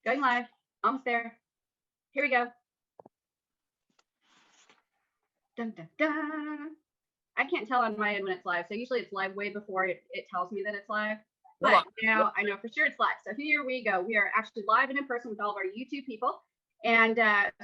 Going live. Almost there. Here we go. Dun, dun, dun. I can't tell on my end when it's live. So usually it's live way before it tells me that it's live. But now I know for sure it's live. So here we go. We are actually live and in person with all of our YouTube people. And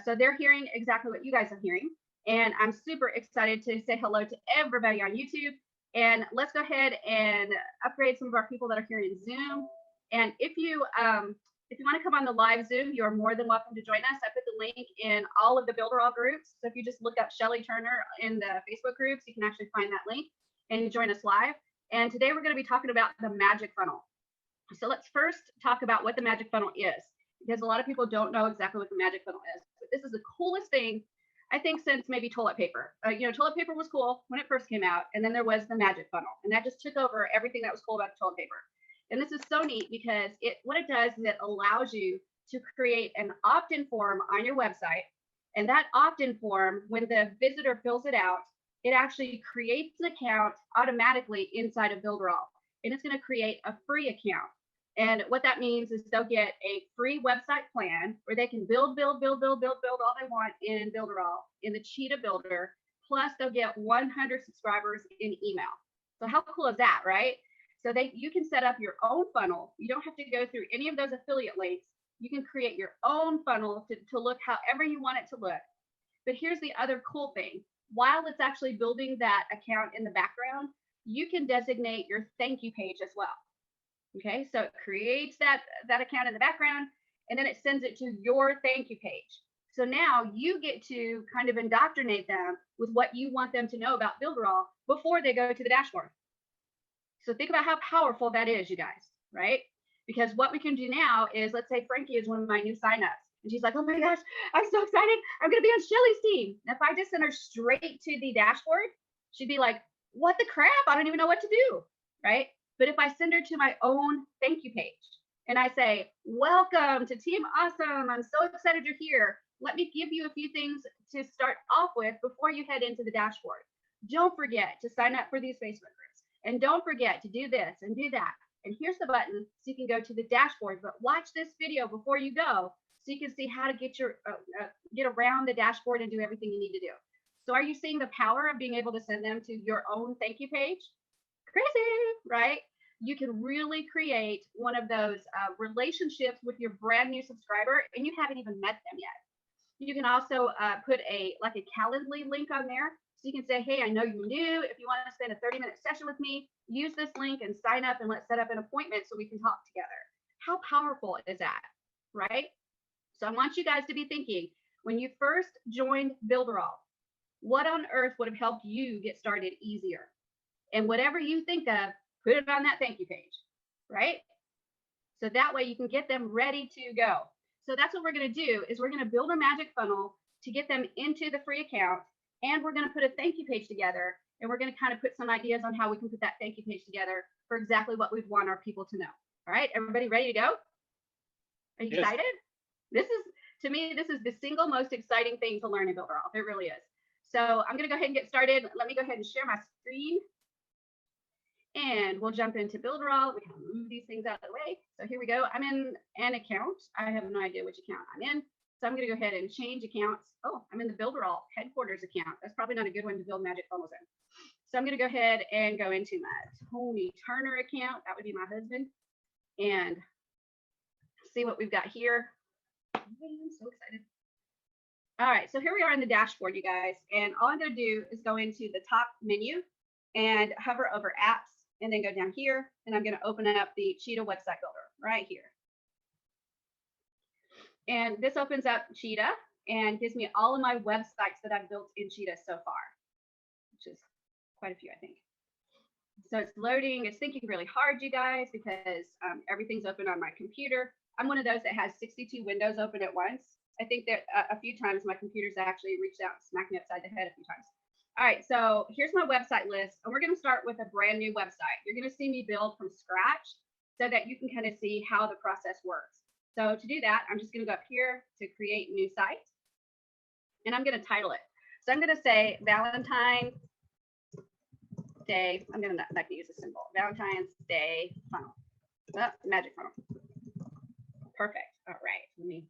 so they're hearing exactly what you guys are hearing. And I'm super excited to say hello to everybody on YouTube. And let's go ahead and upgrade some of our people that are here in Zoom. And if you want to come on the live Zoom, you are more than welcome to join us. I put the link in all of the Builderall groups. So if you just look up Shelly Turner in the Facebook groups, you can actually find that link and join us live. And today we're going to be talking about the magic funnel. So let's first talk about what the magic funnel is, because a lot of people don't know exactly what the magic funnel is. But this is the coolest thing, I think, since maybe toilet paper. Toilet paper was cool when it first came out, and then there was the magic funnel, and that just took over everything that was cool about toilet paper. And this is so neat because what it does is it allows you to create an opt-in form on your website. And that opt-in form, when the visitor fills it out, it actually creates an account automatically inside of Builderall. And it's going to create a free account. And what that means is they'll get a free website plan where they can build all they want in Builderall, in the Cheetah Builder. Plus, they'll get 100 subscribers in email. So how cool is that, right? So you can set up your own funnel. You don't have to go through any of those affiliate links. You can create your own funnel to look however you want it to look. But here's the other cool thing. While it's actually building that account in the background, you can designate your thank you page as well. Okay, so it creates that account in the background, and then it sends it to your thank you page. So now you get to kind of indoctrinate them with what you want them to know about Builderall before they go to the dashboard. So think about how powerful that is, you guys, right? Because what we can do now is, let's say Frankie is one of my new signups, and she's like, oh my gosh, I'm so excited. I'm going to be on Shelly's team. And if I just send her straight to the dashboard, she'd be like, what the crap? I don't even know what to do, right? But if I send her to my own thank you page and I say, welcome to Team Awesome. I'm so excited you're here. Let me give you a few things to start off with before you head into the dashboard. Don't forget to sign up for these Facebook groups. And don't forget to do this and do that. And here's the button so you can go to the dashboard. But watch this video before you go so you can see how to get around the dashboard and do everything you need to do. So are you seeing the power of being able to send them to your own thank you page? Crazy, right? You can really create one of those relationships with your brand new subscriber, and you haven't even met them yet. You can also put a Calendly link on there. So you can say, hey, I know you're new. If you want to spend a 30-minute session with me, use this link and sign up, and let's set up an appointment so we can talk together. How powerful is that, right? So I want you guys to be thinking, when you first joined Builderall, what on earth would have helped you get started easier? And whatever you think of, put it on that thank you page, right? So that way you can get them ready to go. So that's what we're going to do, is we're going to build a magic funnel to get them into the free account. And we're going to put a thank you page together, and we're going to kind of put some ideas on how we can put that thank you page together for exactly what we'd want our people to know. All right, everybody ready to go? Are you excited? To me, this is the single most exciting thing to learn in Builderall. It really is. So I'm going to go ahead and get started. Let me go ahead and share my screen. And we'll jump into Builderall. We can move these things out of the way. So here we go. I'm in an account. I have no idea which account I'm in. So I'm going to go ahead and change accounts. Oh, I'm in the Builderall headquarters account. That's probably not a good one to build magic funnels in. So I'm going to go ahead and go into my Tony Turner account. That would be my husband. And see what we've got here. I'm so excited. All right, so here we are in the dashboard, you guys. And all I'm going to do is go into the top menu and hover over apps, and then go down here. And I'm going to open up the Cheetah website builder right here. And this opens up Cheetah and gives me all of my websites that I've built in Cheetah so far, which is quite a few, I think. So it's loading. It's thinking really hard, you guys, because everything's open on my computer. I'm one of those that has 62 windows open at once. I think that a few times my computer's actually reached out and smacked me upside the head a few times. All right, so here's my website list, and we're going to start with a brand new website. You're going to see me build from scratch so that you can kind of see how the process works. So to do that, I'm just going to go up here to create new site, and I'm going to title it. So I'm going to say Valentine's Day. I'm going to use a symbol, Valentine's Day funnel. Magic funnel. Perfect. All right, let me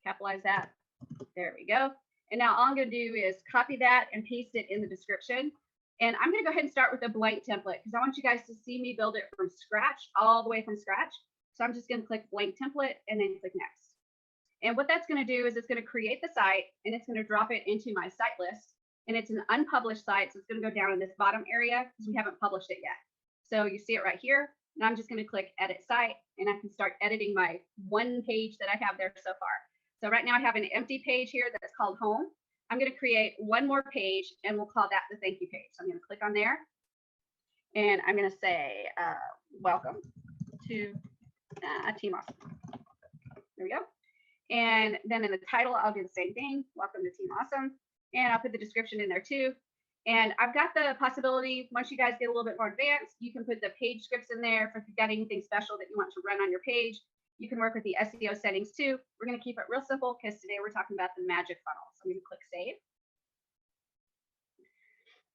capitalize that. There we go. And now all I'm going to do is copy that and paste it in the description. And I'm going to go ahead and start with a blank template because I want you guys to see me build it from scratch, all the way from scratch. So I'm just going to click blank template and then click next. And what that's going to do is it's going to create the site and it's going to drop it into my site list. And it's an unpublished site, so it's going to go down in this bottom area because we haven't published it yet. So you see it right here. And I'm just going to click edit site and I can start editing my one page that I have there so far. So right now I have an empty page here that's called home. I'm going to create one more page and we'll call that the thank you page. So I'm going to click on there and I'm going to say, welcome to Team Awesome. There we go. And then in the title, I'll do the same thing. Welcome to Team Awesome. And I'll put the description in there too. And I've got the possibility, once you guys get a little bit more advanced, you can put the page scripts in there for if you've got anything special that you want to run on your page. You can work with the SEO settings too. We're going to keep it real simple because today we're talking about the magic funnel. So I'm going to click save.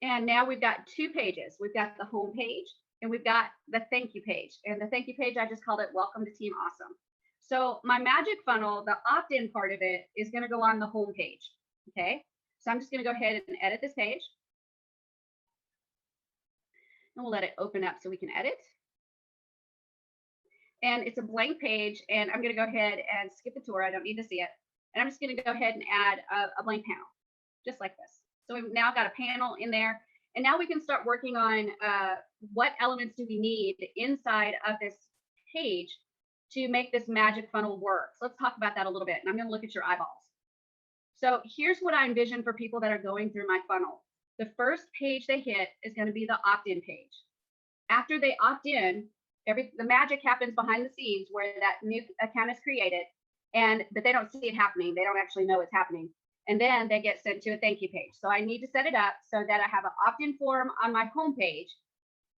And now we've got two pages. We've got the home page and we've got the thank you page. And the thank you page, I just called it Welcome to Team Awesome. So my magic funnel, the opt-in part of it is going to go on the home page. Okay. So I'm just going to go ahead and edit this page. And we'll let it open up so we can edit. And it's a blank page, and I'm going to go ahead and skip the tour. I don't need to see it. And I'm just going to go ahead and add a blank panel, just like this. So we've now got a panel in there, and now we can start working on what elements do we need inside of this page to make this magic funnel work. So let's talk about that a little bit, and I'm going to look at your eyeballs. So here's what I envision for people that are going through my funnel. The first page they hit is going to be the opt-in page. After they opt in, the magic happens behind the scenes where that new account is created, but they don't see it happening. They don't actually know it's happening. And then they get sent to a thank you page. So I need to set it up so that I have an opt-in form on my home page,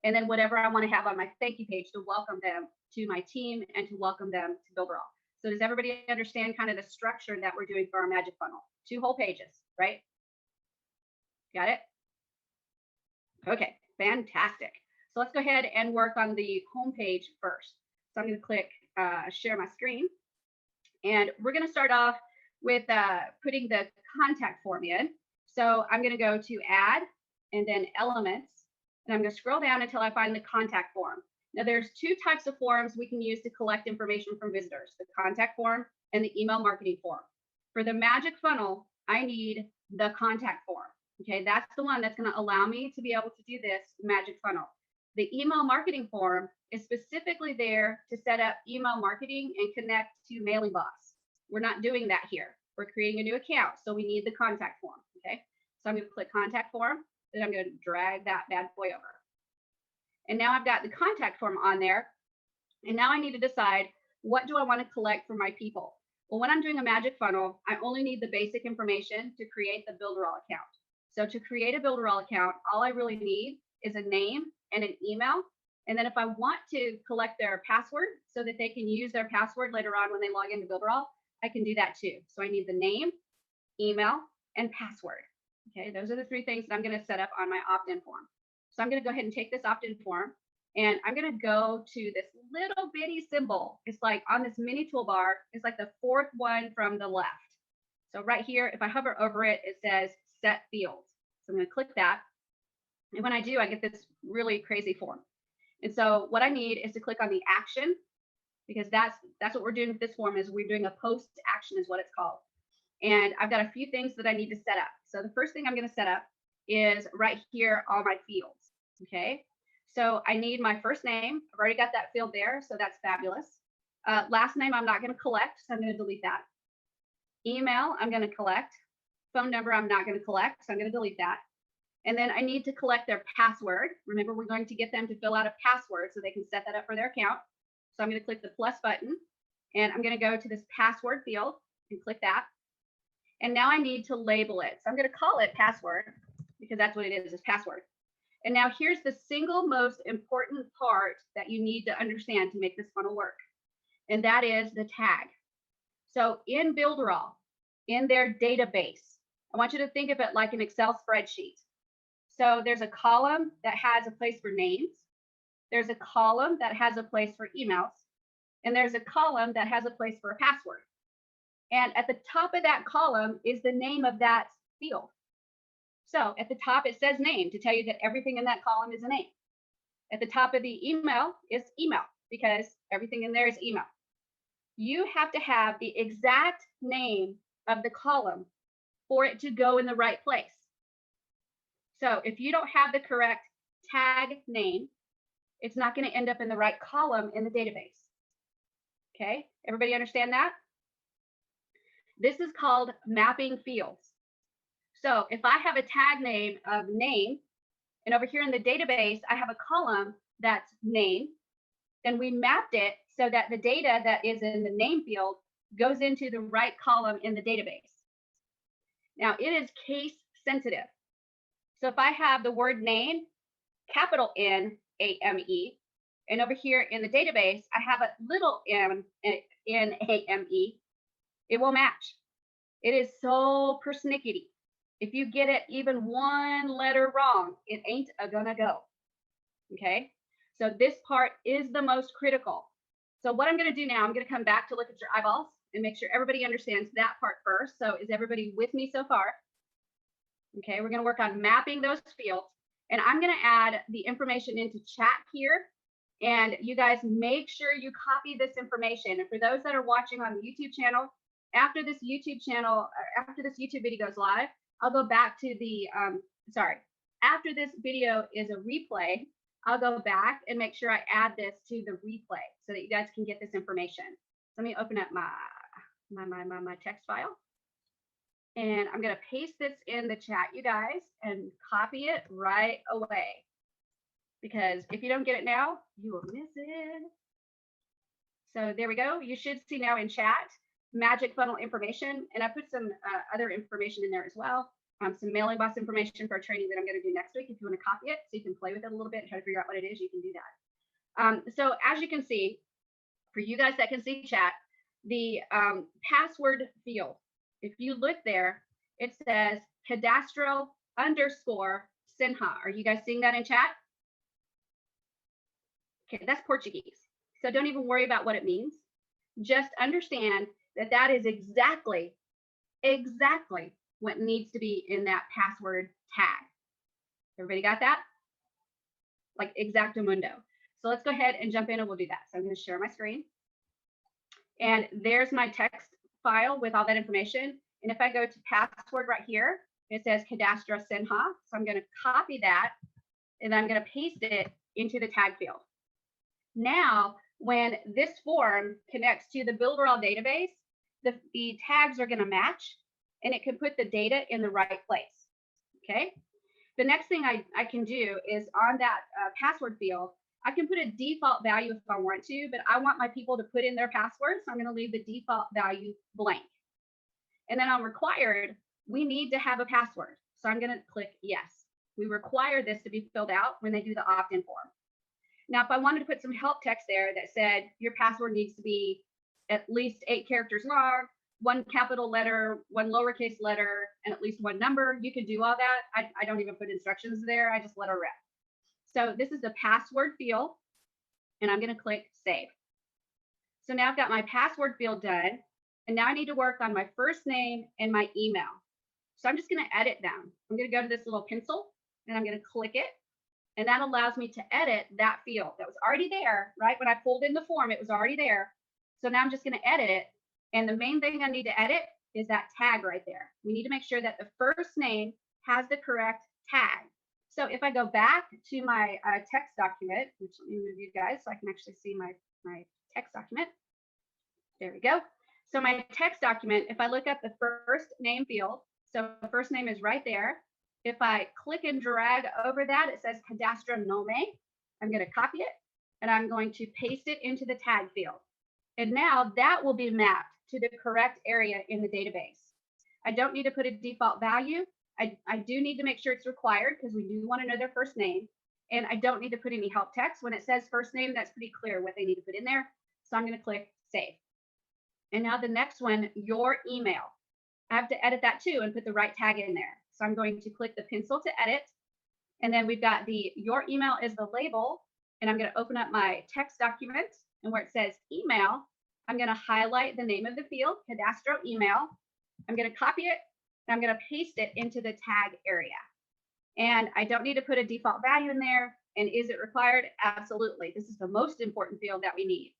and then whatever I want to have on my thank you page to welcome them to my team and to welcome them to Builderall. So does everybody understand kind of the structure that we're doing for our magic funnel? 2 whole pages, right? Got it? Okay, fantastic. So let's go ahead and work on the home page first. So I'm going to click share my screen. And we're going to start off with putting the contact form in. So I'm going to go to add and then elements. And I'm going to scroll down until I find the contact form. Now there's 2 types of forms we can use to collect information from visitors, the contact form and the email marketing form. For the magic funnel, I need the contact form. Okay, that's the one that's going to allow me to be able to do this magic funnel. The email marketing form is specifically there to set up email marketing and connect to mailing bots. We're not doing that here. We're creating a new account, so we need the contact form. Okay, so I'm going to click contact form, then I'm going to drag that bad boy over. And now I've got the contact form on there. And now I need to decide, what do I want to collect from my people? Well, when I'm doing a magic funnel, I only need the basic information to create the Builderall account. So to create a Builderall account, all I really need is a name and an email. And then if I want to collect their password so that they can use their password later on when they log into Builderall, I can do that too. So I need the name, email, and password. Okay, those are the 3 things that I'm going to set up on my opt-in form. So I'm going to go ahead and take this opt-in form, and I'm going to go to this little bitty symbol. It's like on this mini toolbar, it's like the 4th one from the left. So right here, if I hover over it, it says set fields. So I'm going to click that. And when I do, I get this really crazy form. And so what I need is to click on the action, because that's what we're doing with this form, is we're doing a post action is what it's called. And I've got a few things that I need to set up. So the first thing I'm going to set up is right here, all my fields. Okay. So I need my first name. I've already got that field there, so that's fabulous. Last name, I'm not going to collect, so I'm going to delete that. Email, I'm going to collect. Phone number, I'm not going to collect, so I'm going to delete that. And then I need to collect their password. Remember, we're going to get them to fill out a password so they can set that up for their account. So I'm going to click the plus button, and I'm going to go to this password field and click that. And now I need to label it. So I'm going to call it password because that's what it is password. And now here's the single most important part that you need to understand to make this funnel work. And that is the tag. So in Builderall, in their database, I want you to think of it like an Excel spreadsheet. So there's a column that has a place for names. There's a column that has a place for emails. and there's a column that has a place for a password. And at the top of that column is the name of that field. So at the top, it says name to tell you that everything in that column is a name. At the top of the email is email because everything in there is email. You have to have the exact name of the column for it to go in the right place. So if you don't have the correct tag name, it's not going to end up in the right column in the database. Okay, everybody understand that? This is called mapping fields. So if I have a tag name of name, and over here in the database, I have a column that's name, then we mapped it so that the data that is in the name field goes into the right column in the database. Now it is case sensitive. So if I have the word name, capital N-A-M-E, and over here in the database, I have a little m, N-A-M-E, it will match. It is so persnickety. If you get it even one letter wrong, it ain't gonna go. Okay, so this part is the most critical. So what I'm gonna do now, I'm gonna come back to look at your eyeballs and make sure everybody understands that part first. So is everybody with me so far? Okay, we're gonna work on mapping those fields, and I'm gonna add the information into chat here. And you guys make sure you copy this information. And for those that are watching on the YouTube channel, after this YouTube video goes live, I'll go back to the, after this video is a replay, I'll go back and make sure I add this to the replay so that you guys can get this information. Let me open up my text file. And I'm going to paste this in the chat, you guys, and copy it right away. Because if you don't get it now, you will miss it. So there we go. You should see now in chat magic funnel information. And I put some other information in there as well. Some mailing box information for a training that I'm going to do next week. If you want to copy it so you can play with it a little bit and try to figure out what it is, you can do that. So as you can see, for you guys that can see chat, the password field, if you look there, it says cadastral _ Sinha. Are you guys seeing that in chat? Okay, that's Portuguese. So don't even worry about what it means. Just understand that that is exactly what needs to be in that password tag. Everybody got that? Like exactamundo. So let's go ahead and jump in and we'll do that. So I'm going to share my screen. And there's my text file with all that information. And if I go to password right here, it says Cadastra Sinha. So I'm going to copy that and I'm going to paste it into the tag field. Now, when this form connects to the Builderall database, the tags are going to match and it can put the data in the right place. Okay. The next thing I can do is on that password field, I can put a default value if I want to, but I want my people to put in their password. So I'm going to leave the default value blank. And then on required, we need to have a password. So I'm going to click yes. We require this to be filled out when they do the opt-in form. Now, if I wanted to put some help text there that said your password needs to be at least 8 characters long, 1 capital letter, 1 lowercase letter, and at least 1 number, you can do all that. I don't even put instructions there. I just let her rip. So this is the password field, and I'm going to click save. So now I've got my password field done, and now I need to work on my first name and my email. So I'm just going to edit them. I'm going to go to this little pencil, and I'm going to click it, and that allows me to edit that field that was already there, right? When I pulled in the form, it was already there. So now I'm just going to edit it, and the main thing I need to edit is that tag right there. We need to make sure that the first name has the correct tag. So if I go back to my text document, which let me move you guys so I can actually see my text document. There we go. So my text document, if I look up the first name field, so the first name is right there. If I click and drag over that, it says Cadastra Nome. I'm going to copy it and I'm going to paste it into the tag field. And now that will be mapped to the correct area in the database. I don't need to put a default value. I do need to make sure it's required because we do want to know their first name. And I don't need to put any help text. When it says first name, that's pretty clear what they need to put in there. So I'm going to click save. And now the next one, your email. I have to edit that too and put the right tag in there. So I'm going to click the pencil to edit. And then we've got your email is the label. And I'm going to open up my text document. And where it says email, I'm going to highlight the name of the field, cadastral email. I'm going to copy it, and I'm going to paste it into the tag area. And I don't need to put a default value in there. And is it required? Absolutely. This is the most important field that we need.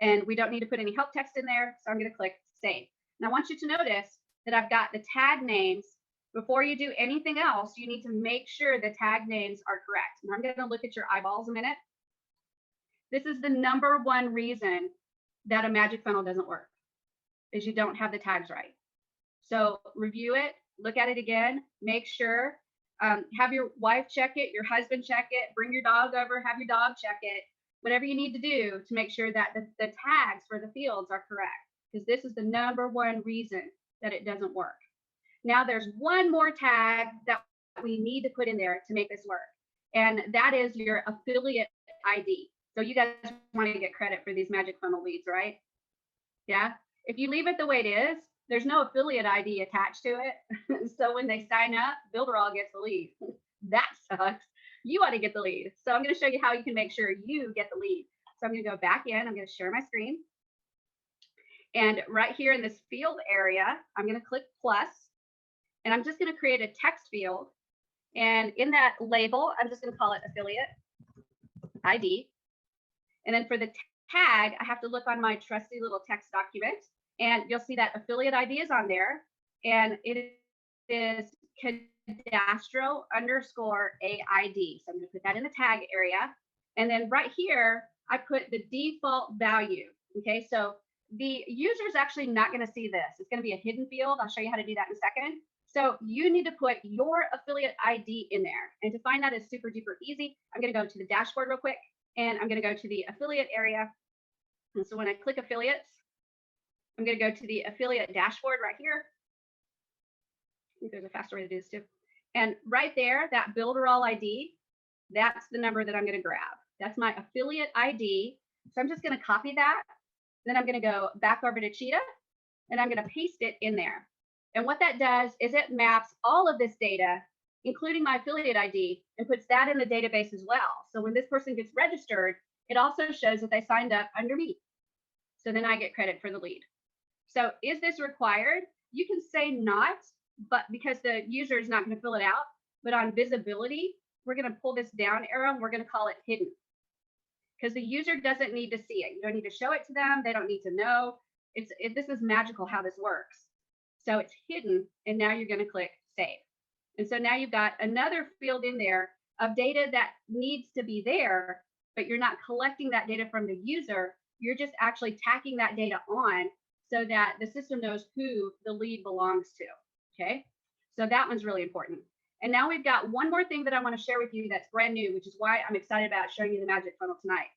And we don't need to put any help text in there. So I'm going to click save. And I want you to notice that I've got the tag names. Before you do anything else, you need to make sure the tag names are correct. And I'm going to look at your eyeballs a minute. This is the #1 reason that a magic funnel doesn't work, is you don't have the tags right. So review it, look at it again, make sure, have your wife check it, your husband check it, bring your dog over, have your dog check it, whatever you need to do to make sure that the tags for the fields are correct, because this is the #1 reason that it doesn't work. Now there's one more tag that we need to put in there to make this work, and that is your affiliate ID. So you guys want to get credit for these magic funnel leads, right? Yeah. If you leave it the way it is, there's no affiliate ID attached to it. So when they sign up, Builderall gets the lead. That sucks. You want to get the lead. So I'm going to show you how you can make sure you get the lead. So I'm going to go back in. I'm going to share my screen. And right here in this field area, I'm going to click plus. And I'm just going to create a text field. And in that label, I'm just going to call it affiliate ID. And then for the tag, I have to look on my trusty little text document, and you'll see that affiliate ID is on there, and it is cadastral _ AID. So I'm going to put that in the tag area. And then right here, I put the default value. Okay, so the user is actually not going to see this. It's going to be a hidden field. I'll show you how to do that in a second. So you need to put your affiliate ID in there. And to find that is super duper easy. I'm going to go to the dashboard real quick. And I'm going to go to the affiliate area. And so when I click affiliates, I'm going to go to the affiliate dashboard right here. I think there's a faster way to do this too. And right there, that Builderall ID, that's the number that I'm going to grab. That's my affiliate ID. So I'm just going to copy that. Then I'm going to go back over to Cheetah, and I'm going to paste it in there. And what that does is it maps all of this data, including my affiliate ID, and puts that in the database as well. So when this person gets registered, it also shows that they signed up under me. So then I get credit for the lead. So is this required? You can say not, but because the user is not going to fill it out. But on visibility, we're going to pull this down arrow, and we're going to call it hidden. Because the user doesn't need to see it. You don't need to show it to them. They don't need to know. This is magical how this works. So it's hidden, and now you're going to click save. And so now you've got another field in there of data that needs to be there, but you're not collecting that data from the user. You're just actually tacking that data on so that the system knows who the lead belongs to. Okay, so that one's really important. And now we've got one more thing that I want to share with you that's brand new, which is why I'm excited about showing you the magic funnel tonight.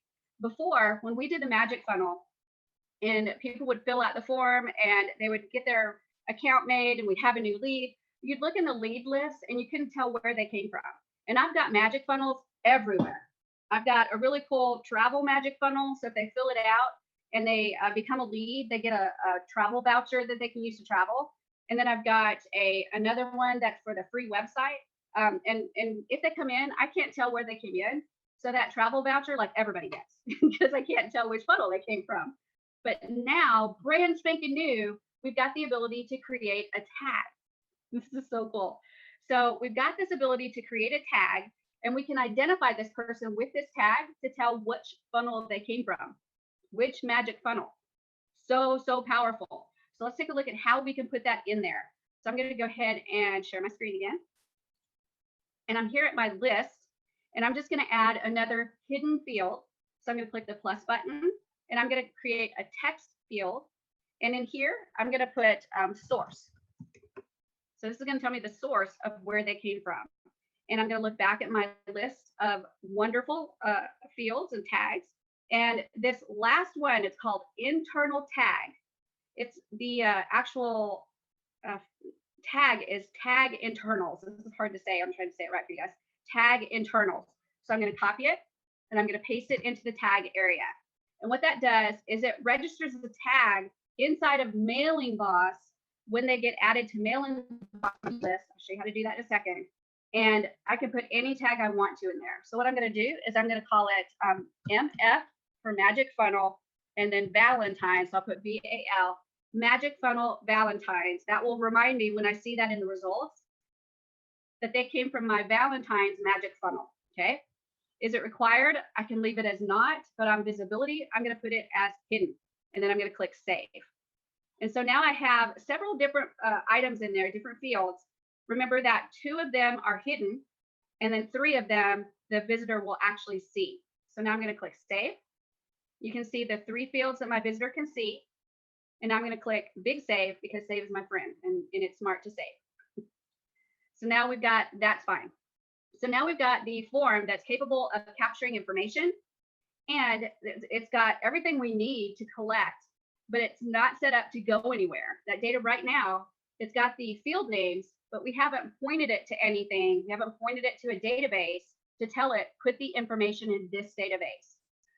Before, when we did the magic funnel, and people would fill out the form and they would get their account made and we'd have a new lead, you'd look in the lead list and you couldn't tell where they came from. And I've got magic funnels everywhere. I've got a really cool travel magic funnel. So if they fill it out and they become a lead, they get a travel voucher that they can use to travel. And then I've got another one that's for the free website. And if they come in, I can't tell where they came in. So that travel voucher, like everybody gets, because I can't tell which funnel they came from. But now, brand spanking new, we've got the ability to create a tag. This is so cool. So we've got this ability to create a tag, and we can identify this person with this tag to tell which funnel they came from, which magic funnel. So powerful. So let's take a look at how we can put that in there. So I'm going to go ahead and share my screen again. And I'm here at my list, and I'm just going to add another hidden field. So I'm going to click the plus button, and I'm going to create a text field. And in here, I'm going to put source. So this is going to tell me the source of where they came from. And I'm going to look back at my list of wonderful fields and tags. And this last one, it's called internal tag. It's the actual tag is tag internals. This is hard to say. I'm trying to say it right for you guys. Tag internals. So I'm going to copy it, and I'm going to paste it into the tag area. And what that does is it registers the tag inside of Mailing Boss when they get added to Mailing Boss list. I'll show you how to do that in a second. And I can put any tag I want to in there. So what I'm going to do is I'm going to call it MF for Magic Funnel. and then Valentine's. So I'll put VAL, magic funnel Valentine's. That will remind me when I see that in the results that they came from my Valentine's magic funnel. Okay. Is it required? I can leave it as not, but on visibility, I'm going to put it as hidden, and then I'm going to click save. And so now I have several different items in there, different fields. Remember that 2 of them are hidden, and then 3 of them the visitor will actually see. So now I'm going to click save. You can see the 3 fields that my visitor can see. And I'm going to click big save because save is my friend and it's smart to save. So now we've got, that's fine. So now we've got the form that's capable of capturing information, and it's got everything we need to collect, but it's not set up to go anywhere. That data right now, it's got the field names, but we haven't pointed it to anything. We haven't pointed it to a database to tell it, put the information in this database.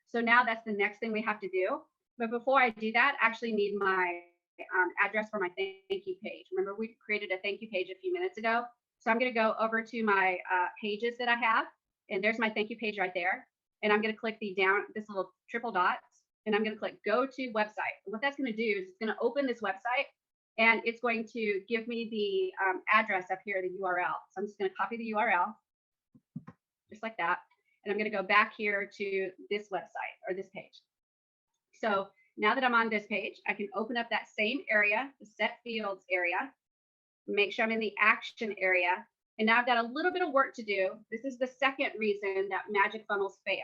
So now that's the next thing we have to do. But before I do that, I actually need my address for my thank you page. Remember, we created a thank you page a few minutes ago. So I'm going to go over to my pages that I have, and there's my thank you page right there. And I'm going to click the down, this little triple dots, and I'm going to click go to website. And what that's going to do is it's going to open this website, and it's going to give me the address up here, the URL. So I'm just going to copy the URL, just like that. And I'm going to go back here to this website or this page. So now that I'm on this page, I can open up that same area, the set fields area, make sure I'm in the action area. And now I've got a little bit of work to do. This is the second reason that magic funnels fail,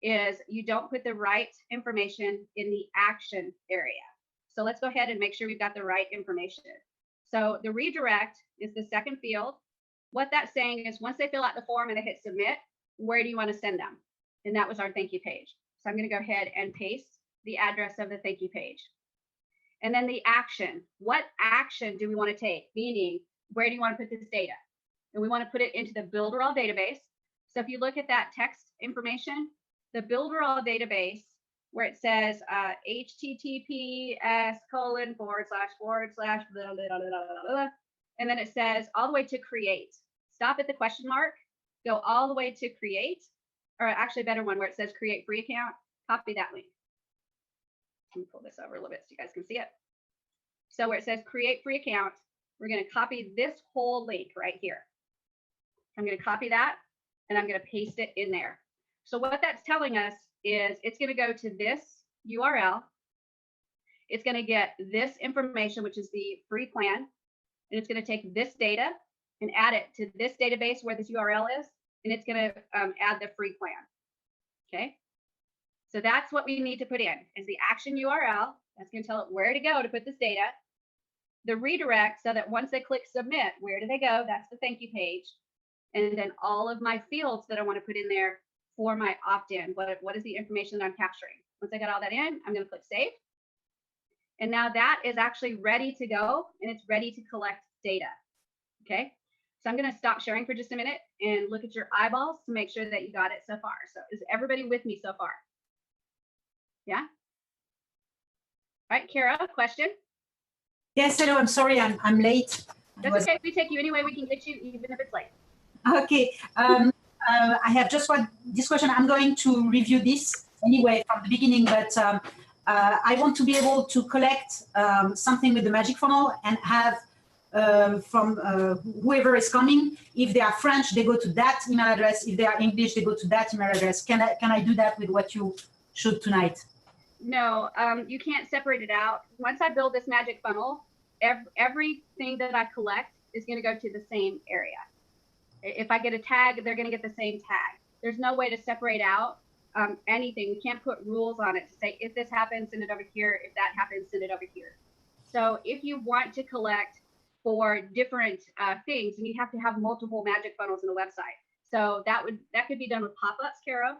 is you don't put the right information in the action area. So let's go ahead and make sure we've got the right information. So the redirect is the second field. What that's saying is once they fill out the form and they hit submit, where do you want to send them? And that was our thank you page. So I'm going to go ahead and paste the address of the thank you page. And then the action. What action do we want to take? Meaning, where do you want to put this data? And we want to put it into the Builderall database. So if you look at that text information, the Builderall database, where it says https:// blah, blah, blah, blah, and then it says all the way to create. Stop at the question mark, go all the way to create, or actually a better one where it says create free account, copy that link. Let me pull this over a little bit so you guys can see it. So where it says create free account, we're going to copy this whole link right here. I'm going to copy that and I'm going to paste it in there. So what that's telling us is it's going to go to this URL. It's going to get this information, which is the free plan, and it's going to take this data and add it to this database where this URL is, and it's going to add the free plan. Okay. So that's what we need to put in is the action URL. That's going to tell it where to go to put this data. The redirect, so that once they click submit, where do they go? That's the thank you page. And then all of my fields that I want to put in there for my opt-in. What is the information that I'm capturing? Once I got all that in, I'm going to click save. And now that is actually ready to go, and it's ready to collect data. Okay. So I'm going to stop sharing for just a minute and look at your eyeballs to make sure that you got it so far. So is everybody with me so far? Yeah. All right, Kara, question? Yes, hello. I'm sorry, I'm late. That's okay. We take you any way we can get you, even if it's late. Okay. I have just this question. I'm going to review this anyway from the beginning, but I want to be able to collect something with the magic funnel and have from whoever is coming. If they are French, they go to that email address. If they are English, they go to that email address. Can I do that with what you showed tonight? No, you can't separate it out. Once I build this magic funnel, everything that I collect is going to go to the same area. If I get a tag, they're going to get the same tag. There's no way to separate out anything. We can't put rules on it to say, if this happens, send it over here. If that happens, send it over here. So if you want to collect for different things, and you have to have multiple magic funnels in the website. So that could be done with pop-ups, Caro.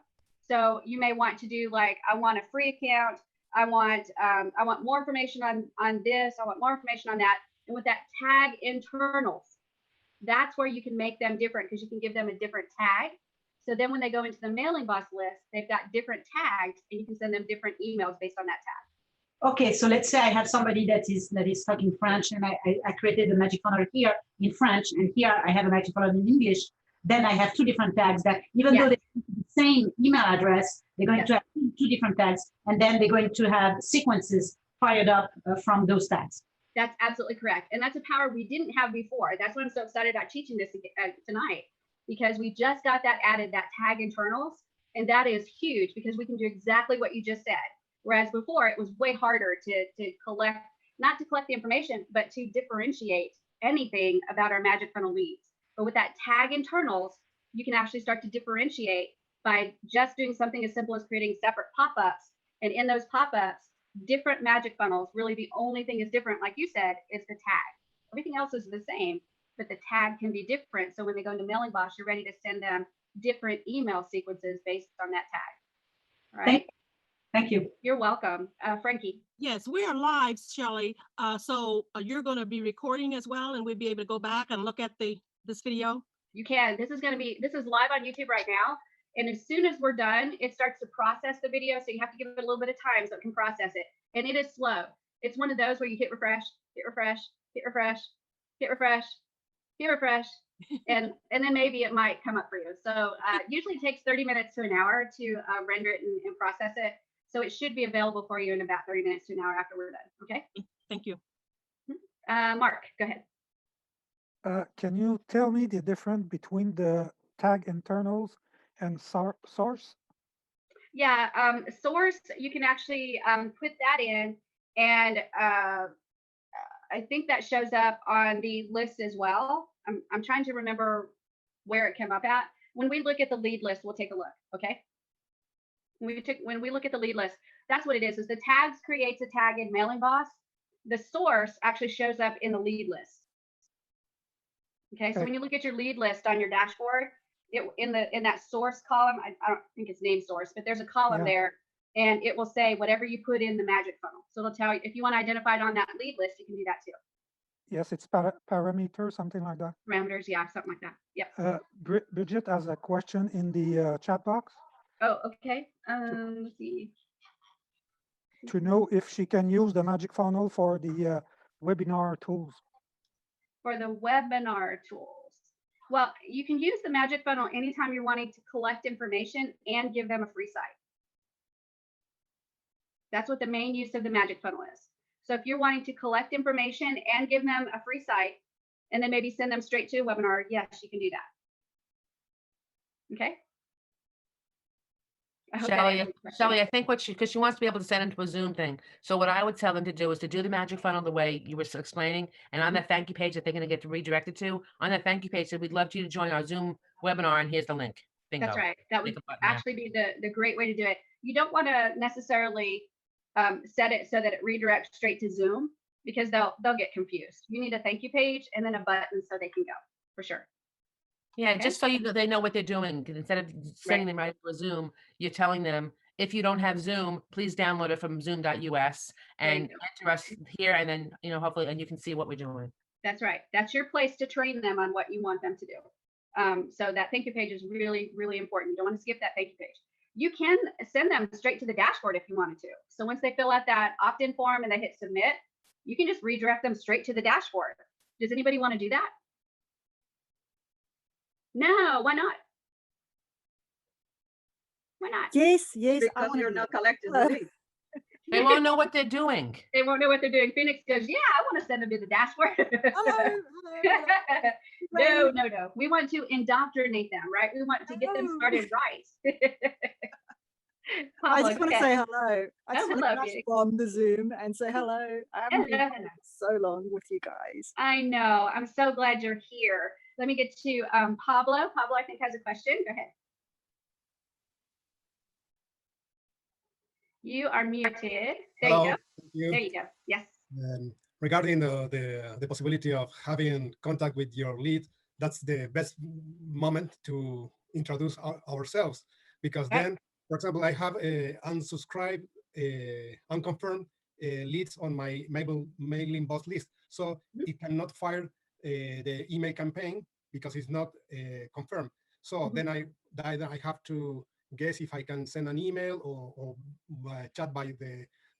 So you may want to do like, I want a free account. I want more information on this. I want more information on that. And with that tag internals, that's where you can make them different because you can give them a different tag. So then when they go into the mailing boss list, they've got different tags and you can send them different emails based on that tag. Okay, so let's say I have somebody that is talking French and I created a magic funnel here in French and here I have a magic funnel in English. Then I have two different tags that even though they the same email address. They're going to have two different tags, and then they're going to have sequences fired up from those tags. That's absolutely correct. And that's a power we didn't have before. That's why I'm so excited about teaching this tonight, because we just got that added, that tag internals. And that is huge because we can do exactly what you just said. Whereas before it was way harder to collect, not to collect the information, but to differentiate anything about our magic funnel leads. But with that tag internals, you can actually start to differentiate by just doing something as simple as creating separate pop-ups. And in those pop-ups, different magic funnels, really the only thing is different, like you said, is the tag. Everything else is the same, but the tag can be different. So when they go into mailing box, you're ready to send them different email sequences based on that tag. All right. Thank you. You're welcome. Frankie. Yes, we are live, Shelley. So you're going to be recording as well, and we'll be able to go back and look at this video. You can. This is live on YouTube right now. And as soon as we're done, it starts to process the video. So you have to give it a little bit of time so it can process it. And it is slow. It's one of those where you hit refresh, hit refresh, hit refresh, hit refresh, hit refresh, and then maybe it might come up for you. So usually it takes 30 minutes to an hour to render it and process it. So it should be available for you in about 30 minutes to an hour after we're done. Okay. Thank you. Mark, go ahead. Can you tell me the difference between the tag internals and source? Yeah, source, you can actually put that in, and I think that shows up on the list as well. I'm trying to remember where it came up at. When we look at the lead list, we'll take a look, okay? When we look at the lead list, that's what it is the tags creates a tag in Mailing Boss. The source actually shows up in the lead list. Okay, so when you look at your lead list on your dashboard, in that source column, I don't think it's named source, but there's a column there, and it will say whatever you put in the magic funnel. So it'll tell you if you want to identify it on that lead list, you can do that too. Yes, it's parameter, something like that. Parameters, yeah, something like that. Yep. Bridget has a question in the chat box. Oh, okay. Let's see. To know if she can use the magic funnel for the webinar tools. For the webinar tools. Well, you can use the magic funnel anytime you're wanting to collect information and give them a free site. That's what the main use of the magic funnel is. So if you're wanting to collect information and give them a free site, and then maybe send them straight to a webinar, yes, you can do that. Okay. Shelley, I think because she wants to be able to send into a Zoom thing. So what I would tell them to do is to do the magic funnel the way you were explaining. And on that thank you page that they're going to get redirected to, on that thank you page, so we'd love you to join our Zoom webinar, and here's the link. Bingo. That's right. That would actually be the great way to do it. You don't want to necessarily set it so that it redirects straight to Zoom, because they'll get confused. You need a thank you page and then a button so they can go, for sure. Yeah, okay. Just so they know what they're doing. Instead of sending them right to a Zoom, you're telling them, if you don't have Zoom, please download it from zoom.us and enter us here, and then hopefully, and you can see what we're doing. That's right. That's your place to train them on what you want them to do. So that thank you page is really, really important. You don't want to skip that thank you page. You can send them straight to the dashboard if you wanted to. So once they fill out that opt-in form and they hit submit, you can just redirect them straight to the dashboard. Does anybody want to do that? No, why not? Why not? Yes. Because you're not collecting the lead. They won't know what they're doing. They won't know what they're doing. Phoenix goes, yeah, I want to send them to the dashboard. Hello. No. We want to indoctrinate them, right? We want to get them started right. I just want to say hello. I just want to hello, crash on the Zoom and say hello. I haven't been here so long with you guys. I know. I'm so glad you're here. Let me get to Pablo. Pablo, I think, has a question. Go ahead. You are muted. There Hello, you go. thank you. There you go. Yes. Regarding the possibility of having contact with your lead, that's the best moment to introduce ourselves, because then, for example, I have unsubscribed, unconfirmed leads on my mailing boss list, so it cannot fire the email campaign because it's not confirmed. So then I have to guess if I can send an email or chat by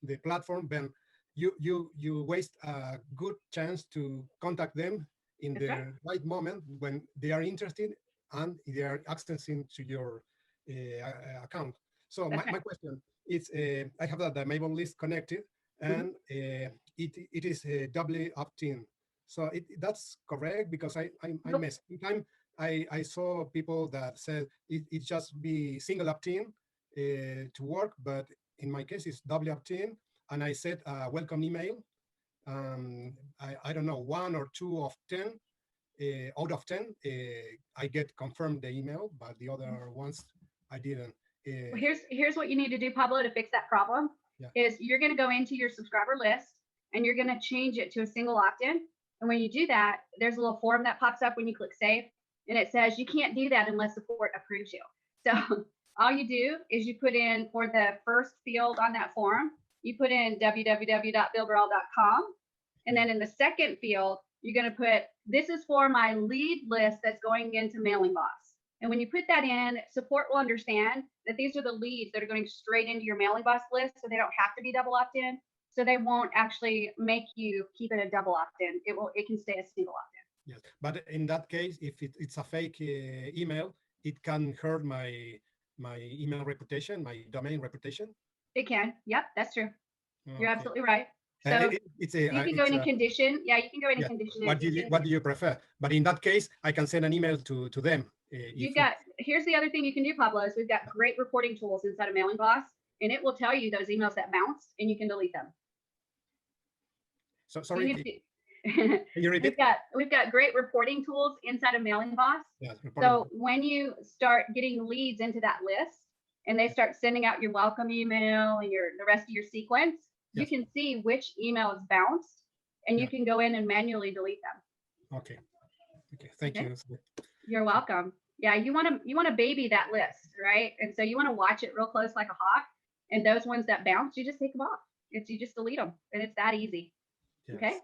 the platform. Then you waste a good chance to contact them in the right moment when they are interested and they are accessing to your account. So That's my question is, I have the mailing list connected, and it is a doubly opt-in. So that's correct, because I Nope. missed. Sometimes I saw people that said it just be single opt-in to work, but in my case it's double opt-in, and I said welcome email. I don't know, 1 or 2 of 10 out of 10 I get confirmed the email, but the other ones I didn't. Well, here's what you need to do, Pablo, to fix that problem. Yeah. Is you're going to go into your subscriber list and you're going to change it to a single opt-in. And when you do that, there's a little form that pops up when you click save, and it says you can't do that unless support approves you. So all you do is you put in, for the first field on that form, you put in www.builderall.com, and then in the second field, you're going to put, this is for my lead list that's going into Mailing Boss. And when you put that in, support will understand that these are the leads that are going straight into your Mailing Boss list, so they don't have to be double opt-in. So they won't actually make you keep it a double opt-in. It can stay a single opt-in. Yes, but in that case, if it's a fake email, it can hurt my email reputation, my domain reputation. It can. Yep, that's true. You're Okay. absolutely right. So you can go in a condition. Yeah, you can go in a condition. What do you prefer? But in that case, I can send an email to them. Here's the other thing you can do, Pablo, is we've got great reporting tools inside of Mailing Boss, and it will tell you those emails that bounced, and you can delete them. So sorry. Can you repeat? We've got great reporting tools inside of Mailing Boss. Yes, so when you start getting leads into that list, and they start sending out your welcome email and the rest of your sequence, you can see which emails bounced, and you can go in and manually delete them. Okay. Thank you. You're welcome. Yeah, you want to baby that list, right? And so you want to watch it real close like a hawk. And those ones that bounce, you just take them off. You just delete them, and it's that easy. Yes. Okay.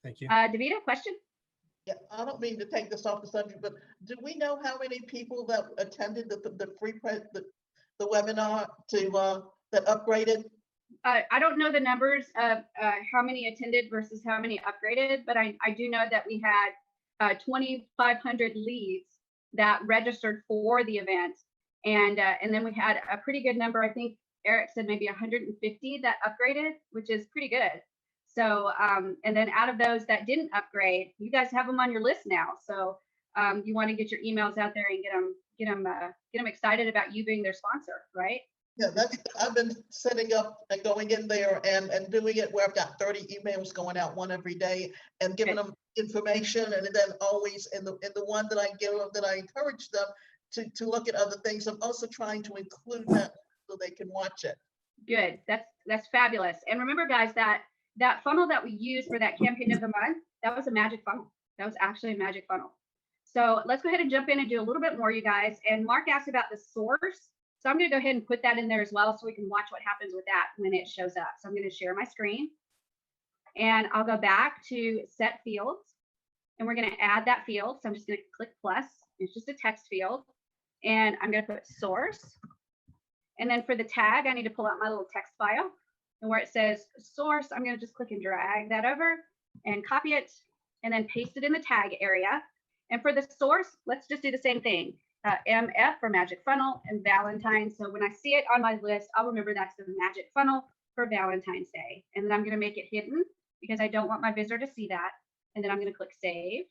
Thank you. Davida, question? Yeah, I don't mean to take this off the subject, but do we know how many people that attended the the webinar that upgraded? I don't know the numbers of how many attended versus how many upgraded, but I do know that we had 2,500 leads that registered for the event, and then we had a pretty good number. I think Eric said maybe 150 that upgraded, which is pretty good. So and then out of those that didn't upgrade, you guys have them on your list now. So you want to get your emails out there and get them excited about you being their sponsor, right? Yeah, I've been setting up and going in there and doing it where I've got 30 emails going out, one every day, and giving them information. And then always in the one that I give them, that I encourage them to look at other things. I'm also trying to include that so they can watch it. Good. That's fabulous. And remember, guys, that funnel that we used for that campaign of the month, that was a magic funnel. That was actually a magic funnel. So let's go ahead and jump in and do a little bit more, you guys. And Mark asked about the source. So I'm going to go ahead and put that in there as well, so we can watch what happens with that when it shows up. So I'm going to share my screen, and I'll go back to set fields, and we're going to add that field. So I'm just going to click plus. It's just a text field, and I'm going to put source. And then for the tag, I need to pull out my little text file, and where it says source, I'm going to just click and drag that over and copy it, and then paste it in the tag area. And for the source, let's just do the same thing. MF for Magic Funnel and Valentine's. So when I see it on my list, I'll remember that's the Magic Funnel for Valentine's Day. And then I'm going to make it hidden because I don't want my visitor to see that. And then I'm going to click save,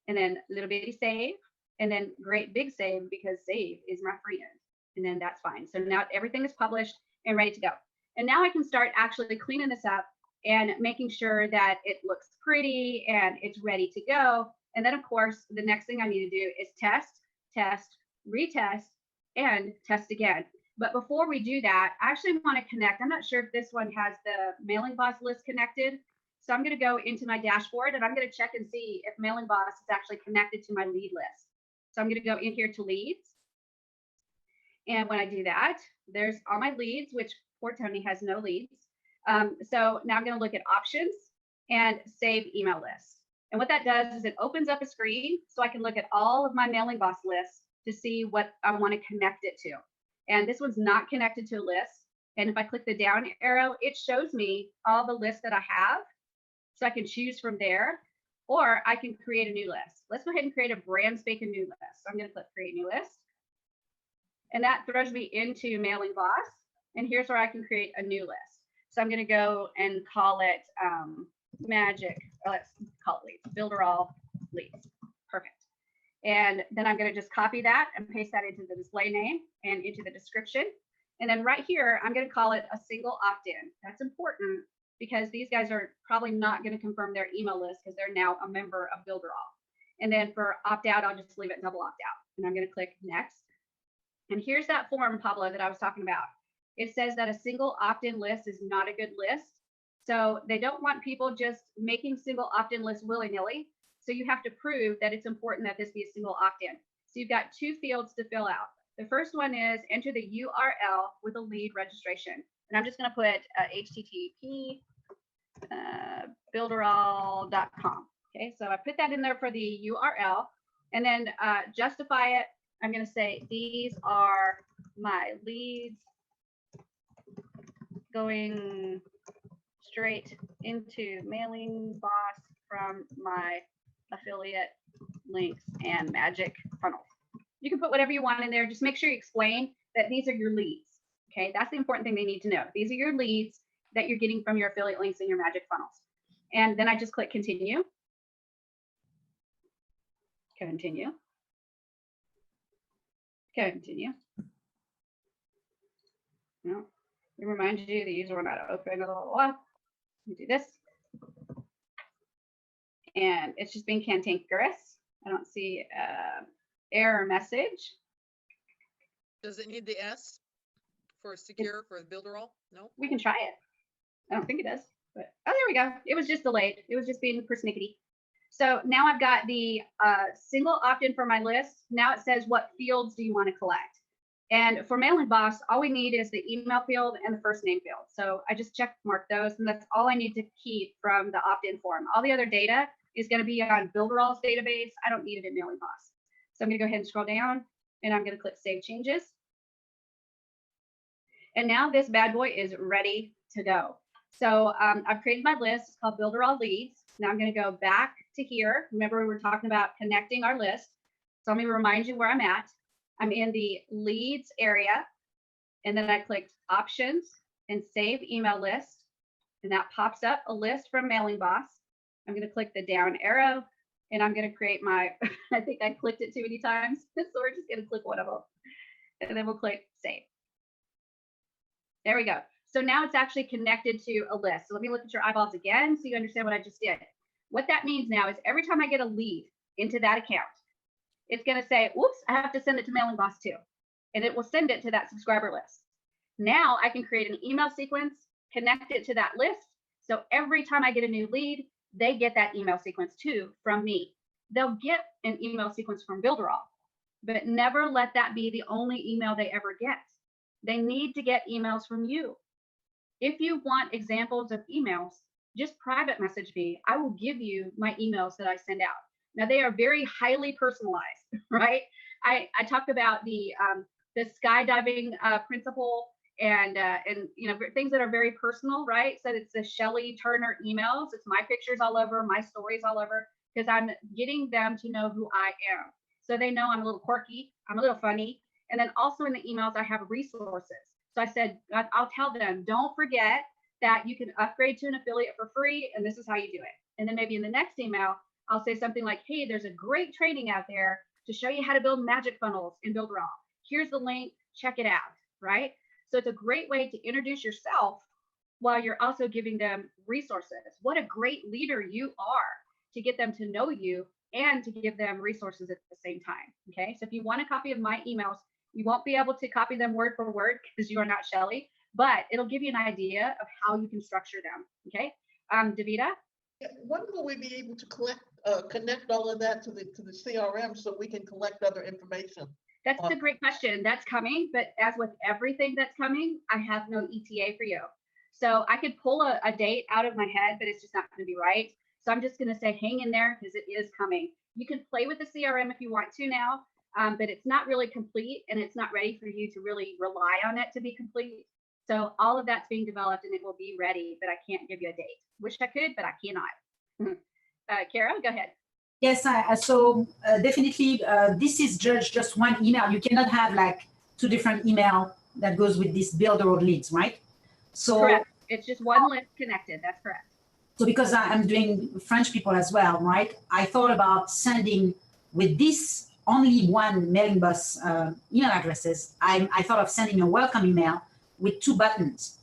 and then little bitty save, and then great big save, because save is my friend. And then that's fine. So now everything is published and ready to go. And now I can start actually cleaning this up and making sure that it looks pretty and it's ready to go. And then of course, the next thing I need to do is test, retest, and test again. But before we do that, I actually want to connect. I'm not sure if this one has the Mailing Boss list connected. So I'm going to go into my dashboard, and I'm going to check and see if Mailing Boss is actually connected to my lead list. So I'm going to go in here to leads. And when I do that, there's all my leads, which poor Tony has no leads. So now I'm going to look at options and save email list. And what that does is it opens up a screen so I can look at all of my Mailing Boss lists to see what I want to connect it to. And this one's not connected to a list. And if I click the down arrow, it shows me all the lists that I have. So I can choose from there, or I can create a new list. Let's go ahead and create a brand spanking new list. So I'm going to click create new list. And that throws me into Mailing Boss. And here's where I can create a new list. So I'm going to go and call it Magic. Let's call it Leads. Builderall Leads. Perfect. And then I'm going to just copy that and paste that into the display name and into the description. And then right here, I'm going to call it a single opt-in. That's important because these guys are probably not going to confirm their email list because they're now a member of Builderall. And then for opt-out, I'll just leave it double opt-out. And I'm going to click next. And here's that form, Pablo, that I was talking about. It says that a single opt-in list is not a good list. So they don't want people just making single opt-in lists willy-nilly. So you have to prove that it's important that this be a single opt-in. So you've got 2 fields to fill out. The first one is enter the URL with a lead registration. And I'm just going to put http builderall.com. Okay, so I put that in there for the URL, and then justify it. I'm going to say these are my leads going straight into Mailing Boss from my affiliate links and magic funnels. You can put whatever you want in there. Just make sure you explain that these are your leads. Okay, that's the important thing they need to know. These are your leads that you're getting from your affiliate links and your magic funnels. And then I just click continue. Continue. Continue. No, it reminds you the user will not open. Blah, blah, blah. Let me do this. And it's just being cantankerous. I don't see error message. Does it need the S for secure for the Builderall? No. We can try it. I don't think it does, but oh, there we go. It was just delayed. It was just being persnickety. So now I've got the single opt-in for my list. Now it says what fields do you want to collect? And for Mailing Boss, all we need is the email field and the first name field. So I just check mark those, and that's all I need to keep from the opt-in form. All the other data is going to be on Builderall's database. I don't need it in Mailing Boss. So I'm going to go ahead and scroll down, and I'm going to click Save Changes. And now this bad boy is ready to go. So I've created my list. It's called Builderall Leads. Now I'm going to go back to here. Remember, we were talking about connecting our list. So let me remind you where I'm at. I'm in the leads area, and then I clicked options and save email list. And that pops up a list from Mailing Boss. I'm going to click the down arrow, and I'm going to create my, I think I clicked it too many times. So we're just going to click one of them, and then we'll click save. There we go. So now it's actually connected to a list. So let me look at your eyeballs again so you understand what I just did. What that means now is every time I get a lead into that account, it's going to say, oops, I have to send it to Mailing Boss too. And it will send it to that subscriber list. Now I can create an email sequence, connect it to that list. So every time I get a new lead, they get that email sequence too from me. They'll get an email sequence from Builderall, but never let that be the only email they ever get. They need to get emails from you. If you want examples of emails, just private message me. I will give you my emails that I send out. Now they are very highly personalized, right? I talked about the skydiving principle and you know, things that are very personal, right? So it's the Shelley Turner emails. It's my pictures all over, my stories all over, because I'm getting them to know who I am. So they know I'm a little quirky, I'm a little funny. And then also in the emails, I have resources. So I said, I'll tell them, don't forget that you can upgrade to an affiliate for free, and this is how you do it. And then maybe in the next email, I'll say something like, hey, there's a great training out there to show you how to build magic funnels in Builderall. Here's the link, check it out, right? So it's a great way to introduce yourself while you're also giving them resources. What a great leader you are to get them to know you and to give them resources at the same time, okay? So if you want a copy of my emails, you won't be able to copy them word for word because you are not Shelley, but it'll give you an idea of how you can structure them, okay? Davida? When will we be able to connect all of that to the CRM so we can collect other information? That's a great question. That's coming, but as with everything that's coming, I have no ETA for you. So I could pull a date out of my head, but it's just not going to be right. So I'm just going to say hang in there because it is coming. You can play with the CRM if you want to now, but it's not really complete and it's not ready for you to really rely on it to be complete. So all of that's being developed and it will be ready, but I can't give you a date. Wish I could, but I cannot. Kara, go ahead. Yes, so definitely this is just one email. You cannot have like two different email that goes with this Builderall leads, right? So Correct. It's just one list connected. That's correct. So because I'm doing French people as well, right? I thought about sending with this only one mailing bus email addresses. I thought of sending a welcome email with two buttons.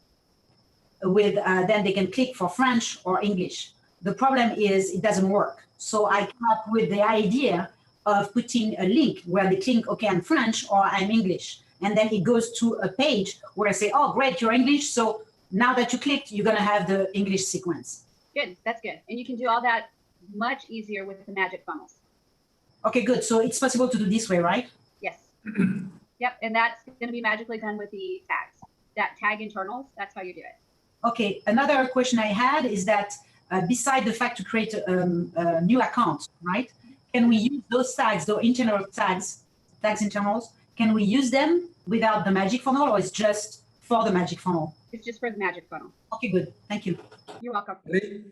With then they can click for French or English. The problem is it doesn't work. So I came up with the idea of putting a link where they click, okay, I'm French or I'm English. And then it goes to a page where I say, oh, great, you're English. So now that you clicked, you're going to have the English sequence. Good. That's good. And you can do all that much easier with the magic funnels. Okay, good. So it's possible to do this way, right? Yes. Yep. And that's going to be magically done with the tags. That tag internals, that's how you do it. Okay. Another question I had is that beside the fact to create a new account, right? Can we use those tags, those internal tags internals? Can we use them without the magic funnel, or it's just for the magic funnel? It's just for the magic funnel. Okay, good. Thank you. You're welcome. Ready?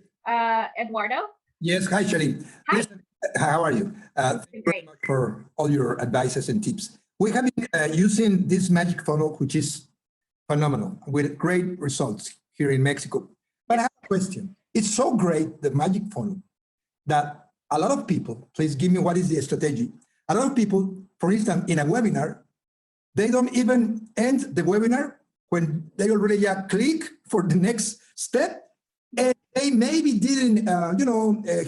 Eduardo? Yes, hi, Shelly. Hi. Listen, how are you? Thank you very much for all your advices and tips. We have been using this magic funnel, which is phenomenal, with great results here in Mexico. But I have a question. It's so great, the magic funnel, that a lot of people, please give me what is the strategy. A lot of people, for instance, in a webinar, they don't even end the webinar when they already click for the next step. And they maybe didn't,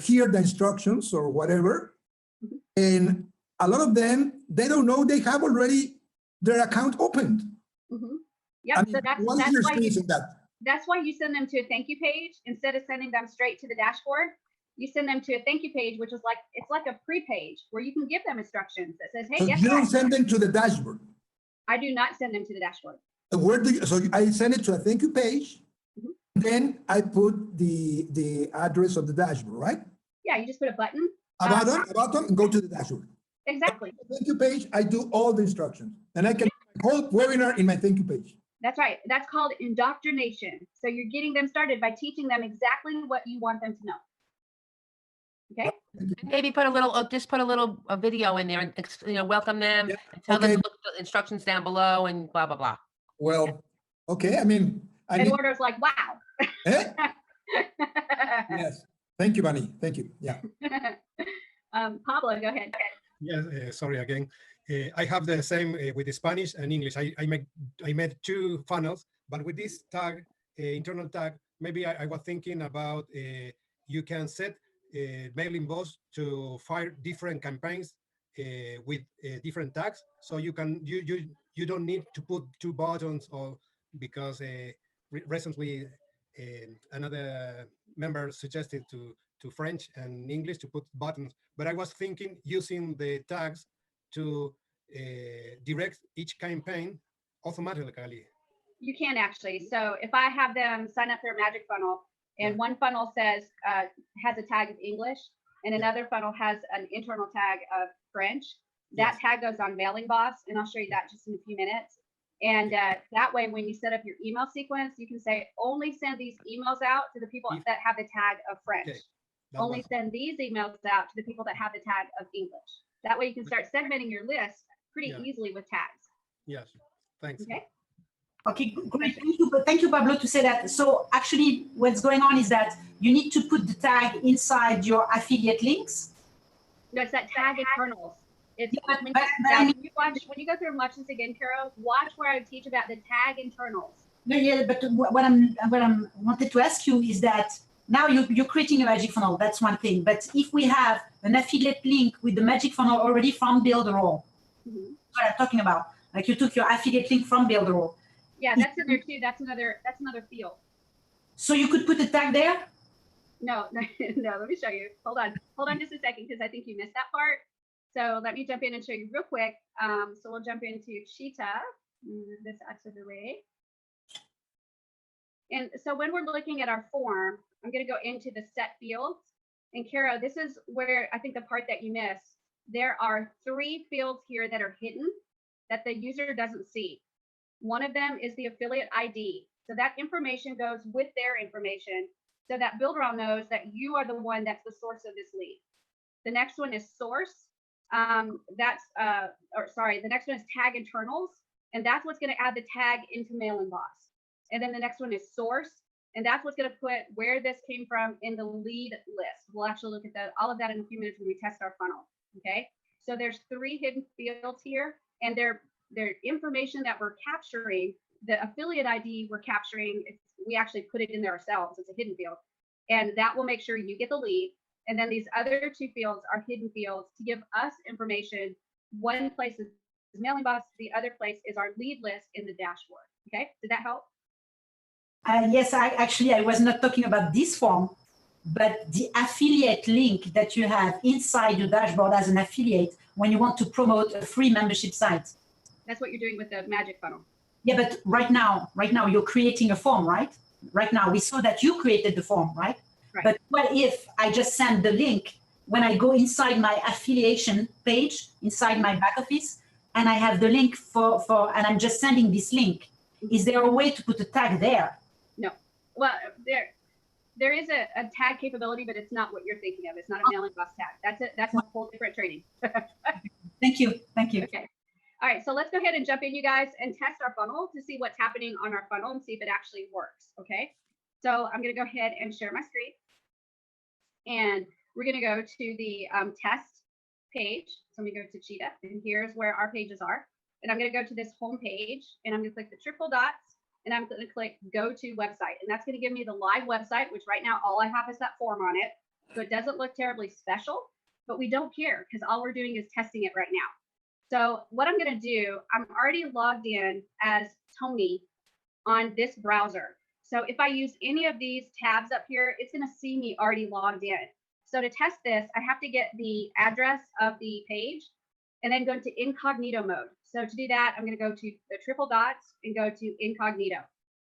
hear the instructions or whatever. And a lot of them, they don't know they have already their account opened. Mm-hmm. Yep. I mean, So what is your stance on that? That's why you send them to a thank you page instead of sending them straight to the dashboard. You send them to a thank you page, which is like, it's like a pre-page where you can give them instructions that says, hey, So guess you what? don't send them to the dashboard. I do not send them to the dashboard. Where do you, so I send it to a thank you page. Mm-hmm. Then I put the address of the dashboard, right? Yeah, you just put a button. A button, and go to the dashboard. Exactly. Thank you page, I do all the instructions. And I can hold webinar in my thank you page. That's right. That's called indoctrination. So you're getting them started by teaching them exactly what you want them to know. Okay. Maybe put a little, just put a little video in there and, welcome them, Yeah, and tell them okay. to look at the instructions down below and blah, blah, blah. Well, okay, I mean. Eduardo's like, wow. Eh? Yes, thank you, Bunny, thank you, yeah. Pablo, go ahead. Yes, sorry again. I have the same with the Spanish and English. I made two funnels, but with this tag, internal tag, maybe I was thinking about you can set mailing bots to fire different campaigns with different tags. So you can you don't need to put two buttons, or because recently another member suggested to French and English to put buttons, but I was thinking using the tags to direct each campaign automatically. You can actually. So if I have them sign up for a magic funnel, and one funnel says has a tag of English, and another funnel has an internal tag of French, that tag goes on Mailing Boss, and I'll show you that just in a few minutes. And that way, when you set up your email sequence, you can say only send these emails out to the people that have the tag of French. Okay. Only send these emails out to the people that have the tag of English. That way you can start segmenting your list pretty easily with tags. Yes, thanks. Okay. Okay, great. Thank you, Pablo, to say that. So actually what's going on is that you need to put the tag inside your affiliate links. No, it's that tag internals. It's when you go through and watch this again, Carol, watch where I teach about the tag internals. No, yeah, but what I'm wanted to ask you is that now you're creating a magic funnel. That's one thing. But if we have an affiliate link with the magic funnel already from Builderall, what I'm talking about, like you took your affiliate link from Builderall. Yeah, that's in there too. That's another field. So you could put a tag there? No, let me show you. Hold on just a second, because I think you missed that part. So let me jump in and show you real quick. So we'll jump into Cheetah. Move this out of the way. And so when we're looking at our form, I'm going to go into the set fields. And Kara, this is where I think the part that you missed. There are 3 fields here that are hidden that the user doesn't see. One of them is the affiliate ID. So that information goes with their information, so that Builderall knows that you are the one that's the source of this lead. The next one is source. The next one is tag internals. And that's what's going to add the tag into mail inbox. And then the next one is source. And that's what's going to put where this came from in the lead list. We'll actually look at all of that in a few minutes when we test our funnel. Okay. So there's 3 hidden fields here, and they're information that we're capturing. The affiliate ID we're capturing, we actually put it in there ourselves. It's a hidden field. And that will make sure you get the lead. And then these other 2 fields are hidden fields to give us information. One place is mailing box. The other place is our lead list in the dashboard. Okay. Did that help? Yes, I was not talking about this form, but the affiliate link that you have inside your dashboard as an affiliate when you want to promote a free membership site. That's what you're doing with the magic funnel. Yeah, but right now you're creating a form, right? Right now we saw that you created the form, right? Right. But what if I just send the link when I go inside my affiliation page, inside my back office, and I have the link and I'm just sending this link? Is there a way to put a tag there? No. Well, there is a tag capability, but it's not what you're thinking of. It's not a mailing box tag. That's a whole different training. Thank you. Thank you. Okay. All right. So let's go ahead and jump in, you guys, and test our funnel to see what's happening on our funnel and see if it actually works. Okay. So I'm going to go ahead and share my screen. And we're going to go to the test page. So I'm going to go to Cheetah, and here's where our pages are. And I'm going to go to this home page, and I'm going to click the triple dots, and I'm going to click go to website. And that's going to give me the live website, which right now all I have is that form on it. So it doesn't look terribly special, but we don't care because all we're doing is testing it right now. So what I'm going to do, I'm already logged in as Tony on this browser. So if I use any of these tabs up here, it's going to see me already logged in. So to test this, I have to get the address of the page and then go to incognito mode. So to do that, I'm going to go to the triple dots and go to incognito.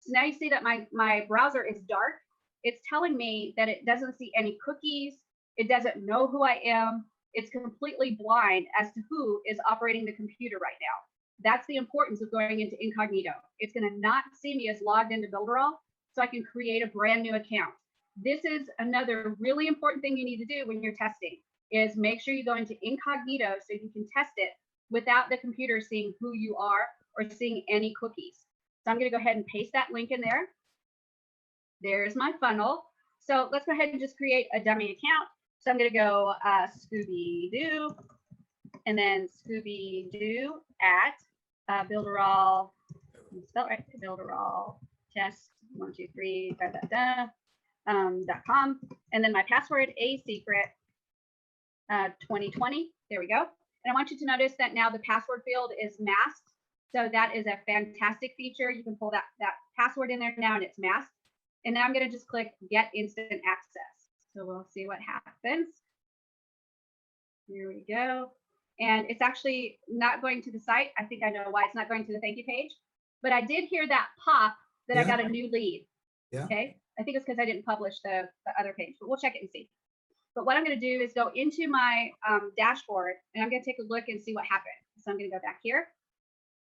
So now you see that my browser is dark. It's telling me that it doesn't see any cookies. It doesn't know who I am. It's completely blind as to who is operating the computer right now. That's the importance of going into incognito. It's going to not see me as logged into Builderall, so I can create a brand new account. This is another really important thing you need to do when you're testing, is make sure you go into incognito so you can test it without the computer seeing who you are or seeing any cookies. So I'm going to go ahead and paste that link in there. There's my funnel. So let's go ahead and just create a dummy account. So I'm going to go Scooby-Doo, and then Scooby-Doo at Builderall, spell it right, Builderall test 123.com, and then my password a secret 2020. There we go. And I want you to notice that now the password field is masked. So that is a fantastic feature. You can pull that password in there now and it's masked. And now I'm going to just click get instant access. So we'll see what happens. Here we go. And it's actually not going to the site. I think I know why it's not going to the thank you page. But I did hear that pop that I got a new lead. Yeah. Okay. I think it's because I didn't publish the other page, but we'll check it and see. But what I'm going to do is go into my dashboard, and I'm going to take a look and see what happened. So I'm going to go back here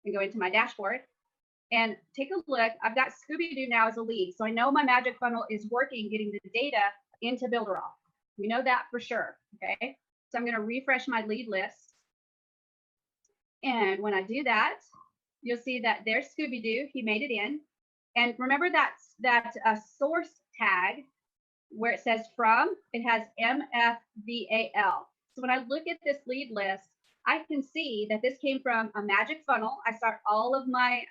and go into my dashboard and take a look. I've got Scooby-Doo now as a lead. So I know my magic funnel is working, getting the data into Builderall. We know that for sure. Okay. So I'm going to refresh my lead list. And when I do that, you'll see that there's Scooby-Doo. He made it in. And remember that source tag where it says from, it has MFVAL. So when I look at this lead list, I can see that this came from a magic funnel. I start all of my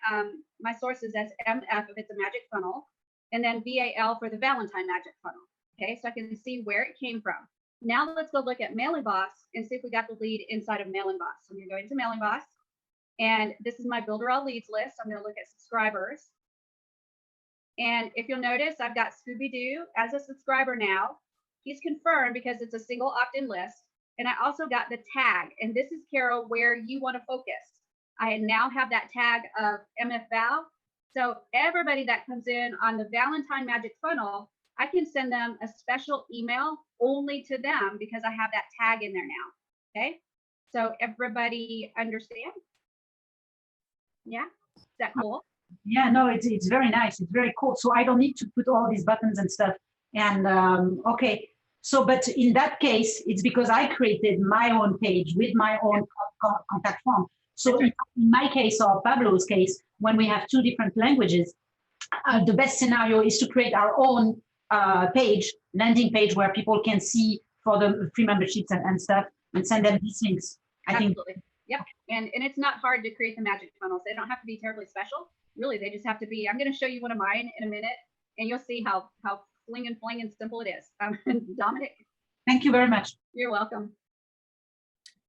my sources as MF if it's a magic funnel, and then VAL for the Valentine magic funnel. Okay, so I can see where it came from. Now let's go look at Mailing Boss and see if we got the lead inside of Mailing Boss. So I'm going to go into Mailing Boss, and this is my Builderall leads list. I'm going to look at subscribers. And if you'll notice, I've got Scooby-Doo as a subscriber now. He's confirmed because it's a single opt-in list. And I also got the tag. And this is, Carol, where you want to focus. I now have that tag of MFVal. So everybody that comes in on the Valentine Magic Funnel, I can send them a special email only to them because I have that tag in there now. Okay. So everybody understand? Yeah. Is that cool? Yeah, no, it's very nice. It's very cool. So I don't need to put all these buttons and stuff. And okay, so but in that case, it's because I created my own page with my own contact form. So in my case or Pablo's case, when we have two different languages, the best scenario is to create our own page, landing page, where people can see for the free memberships and stuff, and send them these links. I think. Yep. And it's not hard to create the magic funnels. They don't have to be terribly special. Really, they just have to be. I'm going to show you one of mine in a minute, and you'll see how fling and simple it is. Dominic. Thank you very much. You're welcome.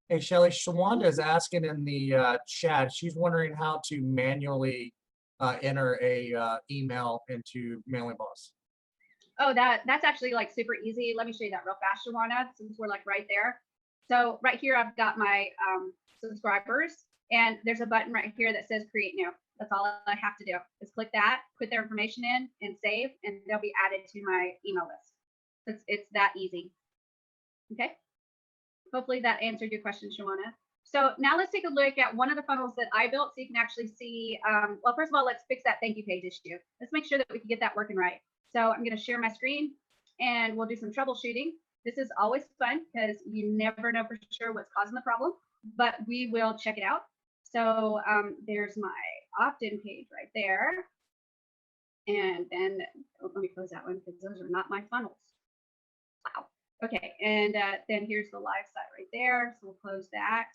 Hey, Shelly, Shawanda is asking in the chat, she's wondering how to manually enter a email into Mailing Boss. Oh, that's actually like super easy. Let me show you that real fast, Shawanda, since we're like right there. So right here, I've got my subscribers, and there's a button right here that says create new. That's all I have to do is click that, put their information in and save, and they'll be added to my email list. It's that easy. Okay. Hopefully that answered your question, Shawana. So now let's take a look at one of the funnels that I built so you can actually see, well, first of all, let's fix that thank you page issue. Let's make sure that we can get that working right. So I'm going to share my screen and we'll do some troubleshooting. This is always fun because you never know for sure what's causing the problem, but we will check it out. So there's my opt-in page right there. And then let me close that one because those are not my funnels. Wow. Okay, and then here's the live site right there. So we'll close that.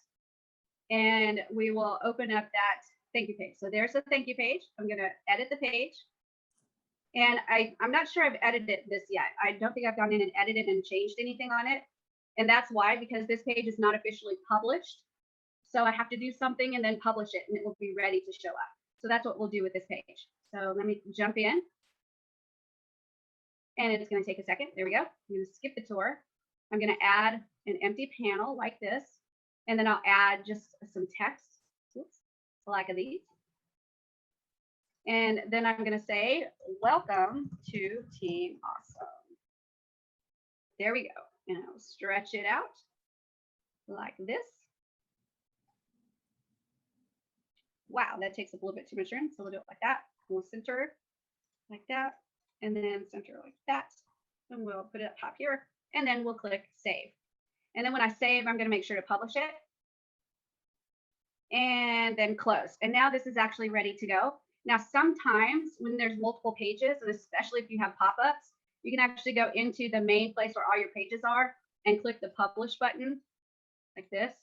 And we will open up that thank you page. So there's the thank you page. I'm going to edit the page. And I'm not sure I've edited this yet. I don't think I've gone in and edited and changed anything on it. And that's why, because this page is not officially published. So I have to do something and then publish it, and it will be ready to show up. So that's what we'll do with this page. So let me jump in. And it's going to take a second. There we go. I'm going to skip the tour. I'm going to add an empty panel like this. And then I'll add just some text, like these. And then I'm going to say, welcome to Team Awesome. There we go. And I'll stretch it out like this. Wow, that takes up a little bit too much room. So we'll do it like that. We'll center like that. And then center like that. And we'll put it up top here. And then we'll click save. And then when I save, I'm going to make sure to publish it. And then close. And now this is actually ready to go. Now, sometimes when there's multiple pages, and especially if you have pop-ups, you can actually go into the main place where all your pages are and click the publish button like this.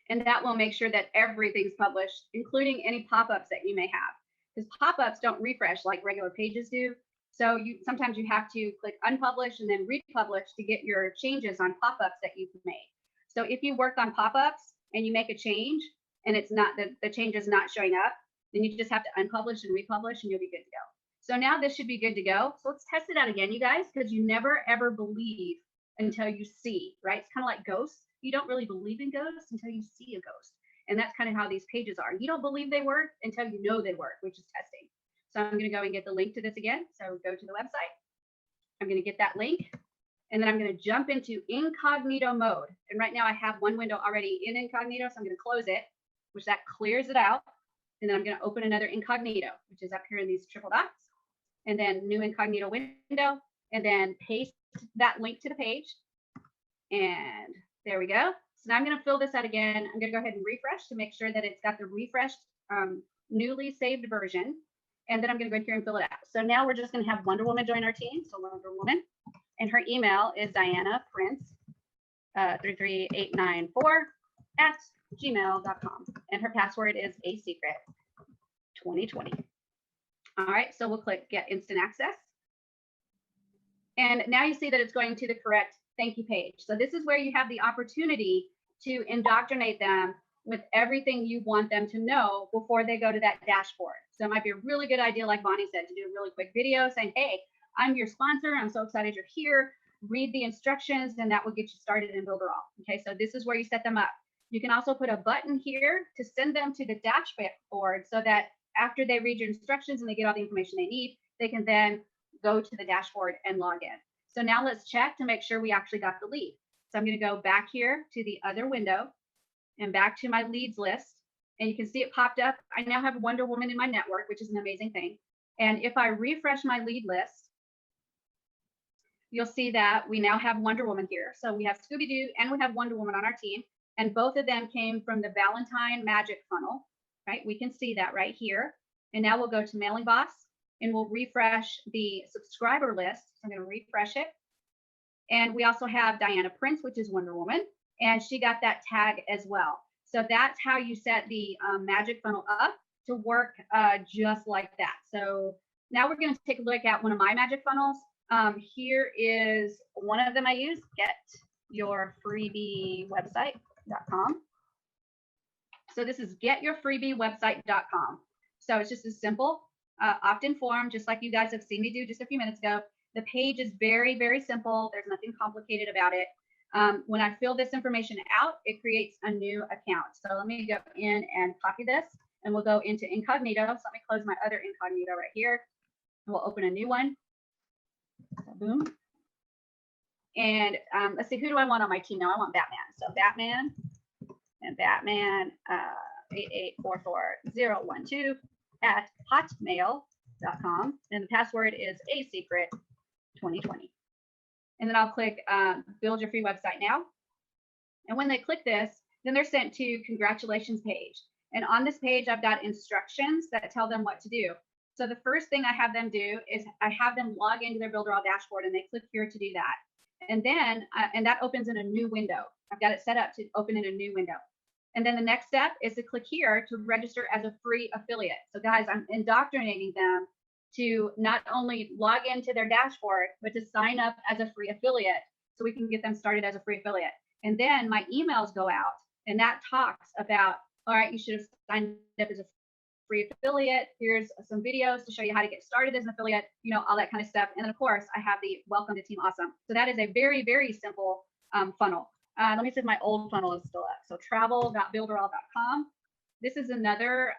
And that will make sure that everything's published, including any pop-ups that you may have. Because pop-ups don't refresh like regular pages do. So sometimes you have to click unpublish and then republish to get your changes on pop-ups that you've made. So if you work on pop-ups and you make a change and it's not the change is not showing up, then you just have to unpublish and republish and you'll be good to go. So now this should be good to go. So let's test it out again, you guys, because you never ever believe until you see, right? It's kind of like ghosts. You don't really believe in ghosts until you see a ghost. And that's kind of how these pages are. You don't believe they work until you know they work, which is testing. So I'm going to go and get the link to this again. So go to the website. I'm going to get that link. And then I'm going to jump into incognito mode. And right now I have one window already in incognito. So I'm going to close it, which that clears it out. And then I'm going to open another incognito, which is up here in these triple dots. And then new incognito window. And then paste that link to the page. And there we go. So now I'm going to fill this out again. I'm going to go ahead and refresh to make sure that it's got the refreshed, newly saved version. And then I'm going to go here and fill it out. So now we're just going to have Wonder Woman join our team. So Wonder Woman. And her email is dianaprince33894@gmail.com. And her password is a secret 2020. All right. So we'll click get instant access. And now you see that it's going to the correct thank you page. So this is where you have the opportunity to indoctrinate them with everything you want them to know before they go to that dashboard. So it might be a really good idea, like Bonnie said, to do a really quick video saying, hey, I'm your sponsor. I'm so excited you're here. Read the instructions, and that will get you started in Builderall. Okay, so this is where you set them up. You can also put a button here to send them to the dashboard so that after they read your instructions and they get all the information they need, they can then go to the dashboard and log in. So now let's check to make sure we actually got the lead. So I'm going to go back here to the other window and back to my leads list. And you can see it popped up. I now have Wonder Woman in my network, which is an amazing thing. And if I refresh my lead list, you'll see that we now have Wonder Woman here. So we have Scooby-Doo and we have Wonder Woman on our team. And both of them came from the Valentine Magic Funnel, right? We can see that right here. And now we'll go to Mailing Boss and we'll refresh the subscriber list. So I'm going to refresh it. And we also have Diana Prince, which is Wonder Woman, and she got that tag as well. So that's how you set the magic funnel up to work just like that. So now we're going to take a look at one of my magic funnels. Here is one of them I use, getyourfreebiewebsite.com. So this is getyourfreebiewebsite.com. So it's just a simple opt-in form, just like you guys have seen me do just a few minutes ago. The page is very, very simple. There's nothing complicated about it. When I fill this information out, it creates a new account. So let me go in and copy this, and we'll go into incognito. So let me close my other incognito right here. We'll open a new one. So boom. And let's see, who do I want on my team now? I want Batman. So Batman and Batman 8844012 at hotmail.com. And the password is asecret2020. And then I'll click build your free website now. And when they click this, then they're sent to congratulations page. And on this page, I've got instructions that tell them what to do. So the first thing I have them do is I have them log into their Builderall dashboard, and they click here to do that. And then, and that opens in a new window. I've got it set up to open in a new window. And then the next step is to click here to register as a free affiliate. So guys, I'm indoctrinating them to not only log into their dashboard, but to sign up as a free affiliate so we can get them started as a free affiliate. And then my emails go out, and that talks about, all right, you should have signed up as a free affiliate. Here's some videos to show you how to get started as an affiliate, you know, all that kind of stuff. And then of course I have the welcome to Team Awesome. So that is a very, very simple funnel. Let me see if my old funnel is still up. So travel.builderall.com. This is another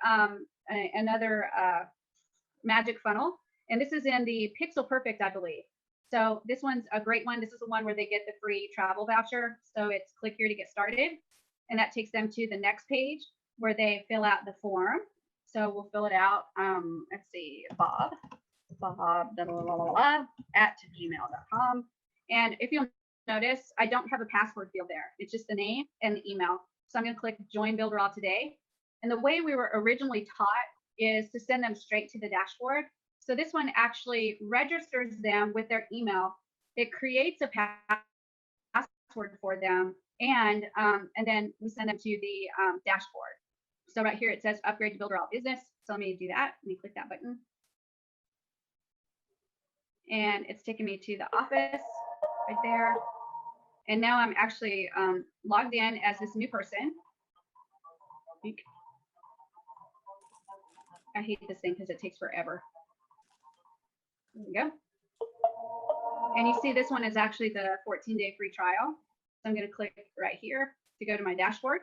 magic funnel, and this is in the Pixel Perfect, I believe. So this one's a great one. This is the one where they get the free travel voucher. So it's click here to get started, and that takes them to the next page where they fill out the form. So we'll fill it out. Let's see, Bob at gmail.com. And if you'll notice, I don't have a password field there. It's just the name and the email. So I'm going to click Join Builderall today. And the way we were originally taught is to send them straight to the dashboard. So this one actually registers them with their email. It creates a password for them, and then we send them to the dashboard. So right here it says upgrade to Builderall Business. So let me do that. Let me click that button. And it's taking me to the office right there. And now I'm actually logged in as this new person. I hate this thing because it takes forever. There we go. And you see this one is actually the 14-day free trial. So I'm going to click right here to go to my dashboard.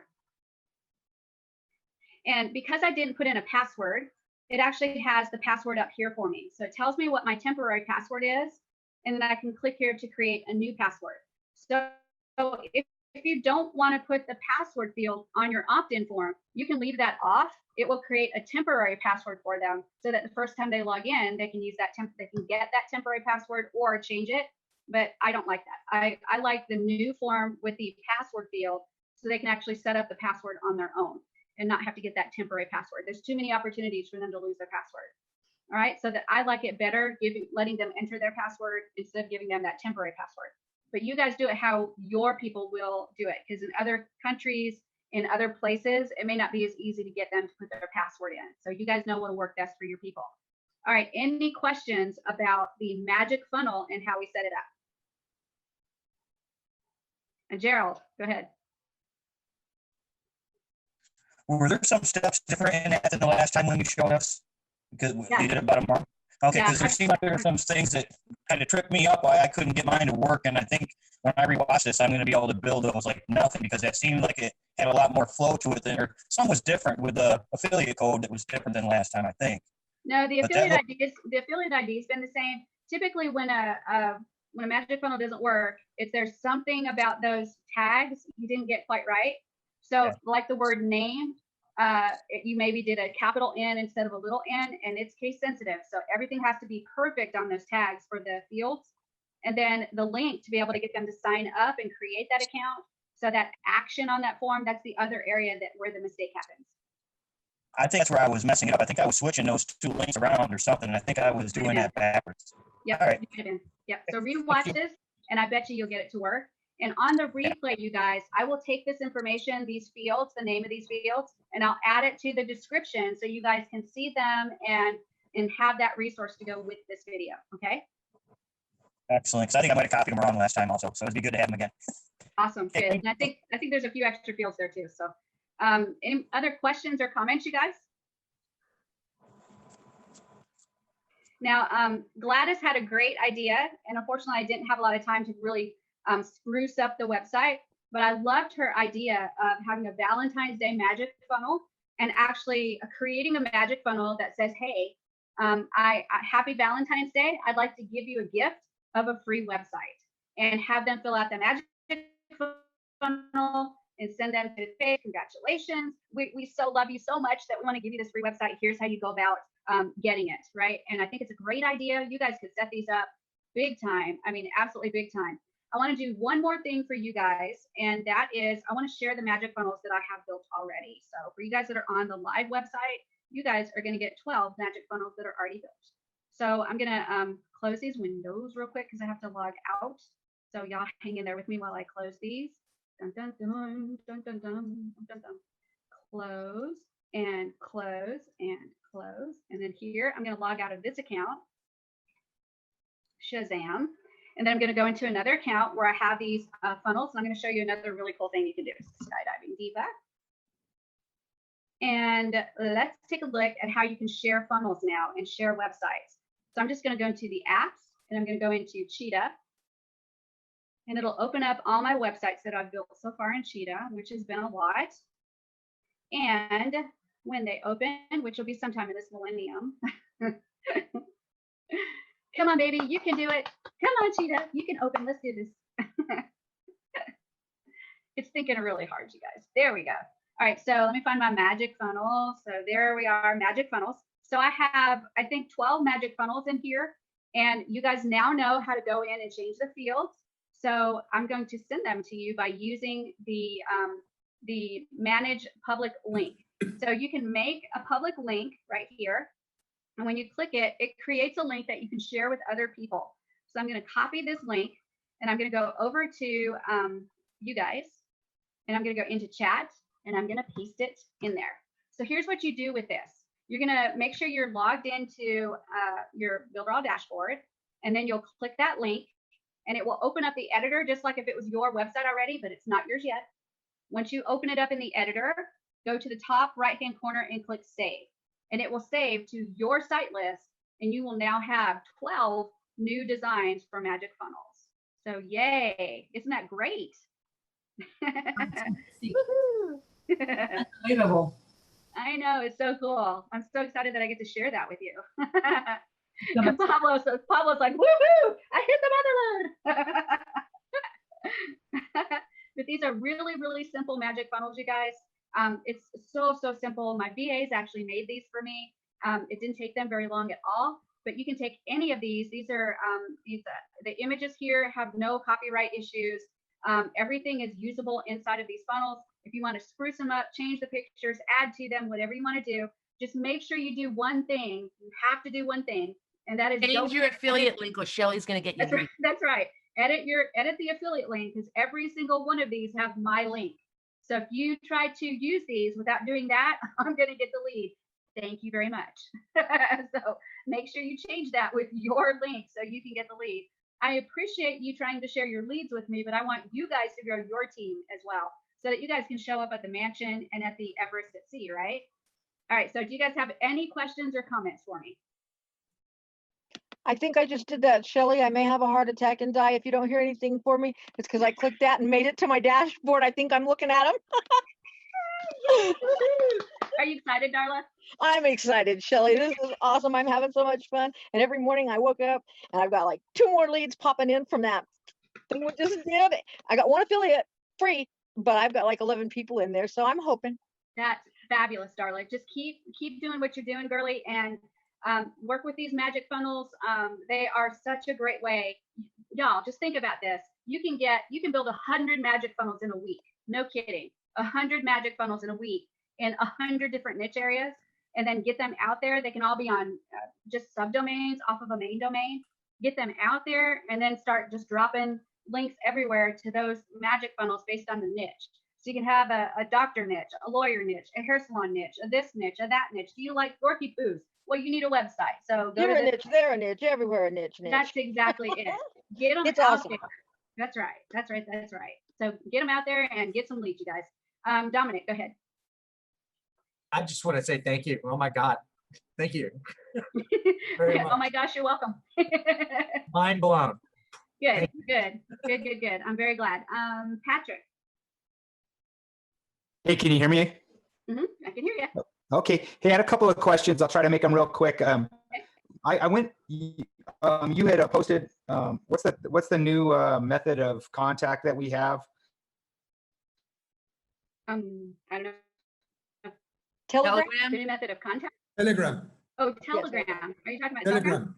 And because I didn't put in a password, it actually has the password up here for me. So it tells me what my temporary password is, and then I can click here to create a new password. So if you don't want to put the password field on your opt-in form, you can leave that off. It will create a temporary password for them so that the first time they log in, they can use that they can get that temporary password or change it. But I don't like that. I like the new form with the password field so they can actually set up the password on their own and not have to get that temporary password. There's too many opportunities for them to lose their password. All right, so that I like it better letting them enter their password instead of giving them that temporary password. But you guys do it how your people will do it, because in other countries, in other places, it may not be as easy to get them to put their password in. So you guys know what'll work best for your people. All right, any questions about the magic funnel and how we set it up? And Gerald, go ahead. Were there some steps different in that than the last time when you showed us? Because we did it about a month. Okay, because there seemed like there were some things that kind of tripped me up why I couldn't get mine to work. And I think when I rewatch this, I'm going to be able to build those like nothing, because that seemed like it had a lot more flow to it than, or something was different with the affiliate code that was different than last time, I think. No, the affiliate ID has been the same. Typically when a magic funnel doesn't work, if there's something about those tags you didn't get quite right. So like the word name, you maybe did a capital N instead of a little n, and it's case sensitive. So everything has to be perfect on those tags for the fields. And then the link to be able to get them to sign up and create that account So that action on that form, that's the other area where the mistake happens. I think that's where I was messing it up. I think I was switching those two links around or something. I think I was doing that backwards. Yep. All right. Yep. So rewatch this, and I bet you'll get it to work. And on the replay, you guys, I will take this information, these fields, the name of these fields, and I'll add it to the description so you guys can see them and have that resource to go with this video. Okay. Excellent. Because I think I might have copied them wrong last time also. So it'd be good to have them again. Awesome. Good. And I think there's a few extra fields there too. So any other questions or comments, you guys? Now, Gladys had a great idea, and unfortunately, I didn't have a lot of time to really spruce up the website, but I loved her idea of having a Valentine's Day magic funnel and actually creating a magic funnel that says, hey, happy Valentine's Day. I'd like to give you a gift of a free website, and have them fill out the magic funnel and send them to the page. Congratulations. We so love you so much that we want to give you this free website. Here's how you go about getting it, right? And I think it's a great idea. You guys could set these up big time. I mean, absolutely big time. I want to do one more thing for you guys, and that is I want to share the magic funnels that I have built already. So for you guys that are on the live website, you guys are going to get 12 magic funnels that are already built. So I'm going to close these windows real quick because I have to log out. So y'all hang in there with me while I close these. Dun, dun, dun, dun, dun, dun, dun, dun. Close and close and close. And then here, I'm going to log out of this account. Shazam. And then I'm going to go into another account where I have these funnels. And I'm going to show you another really cool thing you can do. Skydiving diva. And let's take a look at how you can share funnels now and share websites. So I'm just going to go into the apps, and I'm going to go into Cheetah. And it'll open up all my websites that I've built so far in Cheetah, which has been a lot. And when they open, which will be sometime in this millennium. Come on, baby, you can do it. Come on, Cheetah, you can open. Let's do this. It's thinking really hard, you guys. There we go. All right, so let me find my magic funnel. So there we are, magic funnels. So I have, I think, 12 magic funnels in here. And you guys now know how to go in and change the fields. So I'm going to send them to you by using the manage public link. So you can make a public link right here. And when you click it, it creates a link that you can share with other people. So I'm going to copy this link, and I'm going to go over to you guys, and I'm going to go into chat, and I'm going to paste it in there. So here's what you do with this. You're going to make sure you're logged into your Builderall dashboard, and then you'll click that link, and it will open up the editor just like if it was your website already, but it's not yours yet. Once you open it up in the editor, go to the top right-hand corner and click Save. And it will save to your site list, and you will now have 12 new designs for magic funnels. So yay, isn't that great? Unbelievable. I know, it's so cool. I'm so excited that I get to share that with you. Pablo's like, woohoo, I hit the mother load. But these are really, really simple magic funnels, you guys. It's so simple. My VAs actually made these for me. It didn't take them very long at all, but you can take any of these. These are the images here have no copyright issues. Everything is usable inside of these funnels. If you want to spruce them up, change the pictures, add to them, whatever you want to do, just make sure you do one thing. You have to do one thing, and that is change your affiliate link, or Shelly's going to get you. That's right. That's right. Edit the affiliate link, because every single one of these have my link. So if you try to use these without doing that, I'm going to get the lead. Thank you very much. So make sure you change that with your link so you can get the lead. I appreciate you trying to share your leads with me, but I want you guys to grow your team as well, so that you guys can show up at the mansion and at the Everest at sea, right? All right, so do you guys have any questions or comments for me? I think I just did that, Shelly. I may have a heart attack and die if you don't hear anything for me. It's because I clicked that and made it to my dashboard. I think I'm looking at them. Are you excited, Darla? I'm excited, Shelly. This is awesome. I'm having so much fun. And every morning I woke up and I've got like 2 more leads popping in from that thing we just did. I got 1 affiliate free, but I've got like 11 people in there. So I'm hoping. That's fabulous, Darla. Just keep doing what you're doing, girly, and work with these magic funnels. They are such a great way. Y'all, just think about this. you can build 100 magic funnels in a week. No kidding. 100 magic funnels in a week in 100 different niche areas, and then get them out there. They can all be on just subdomains off of a main domain. Get them out there and then start just dropping links everywhere to those magic funnels based on the niche. So you can have a doctor niche, a lawyer niche, a hair salon niche, a this niche, a that niche. Do you like dorky poos? Well, you need a website. So go Here to a niche, there a niche, everywhere a niche. That's exactly it. Get them It's out awesome. there. That's right. That's right. That's right. So get them out there and get some leads, you guys. Dominic, go ahead. I just want to say thank you. Oh my God. Thank you. Very Oh much. my gosh, you're welcome. Mind blown. Good. I'm very glad. Patrick. Hey, can you hear me? I can hear you. Okay. Hey, I had a couple of questions. I'll try to make them real quick. I went. You had posted. What's the new method of contact that we have? I don't know. Telegram? The new method of contact? Telegram. Oh, Telegram. Are you talking about Telegram?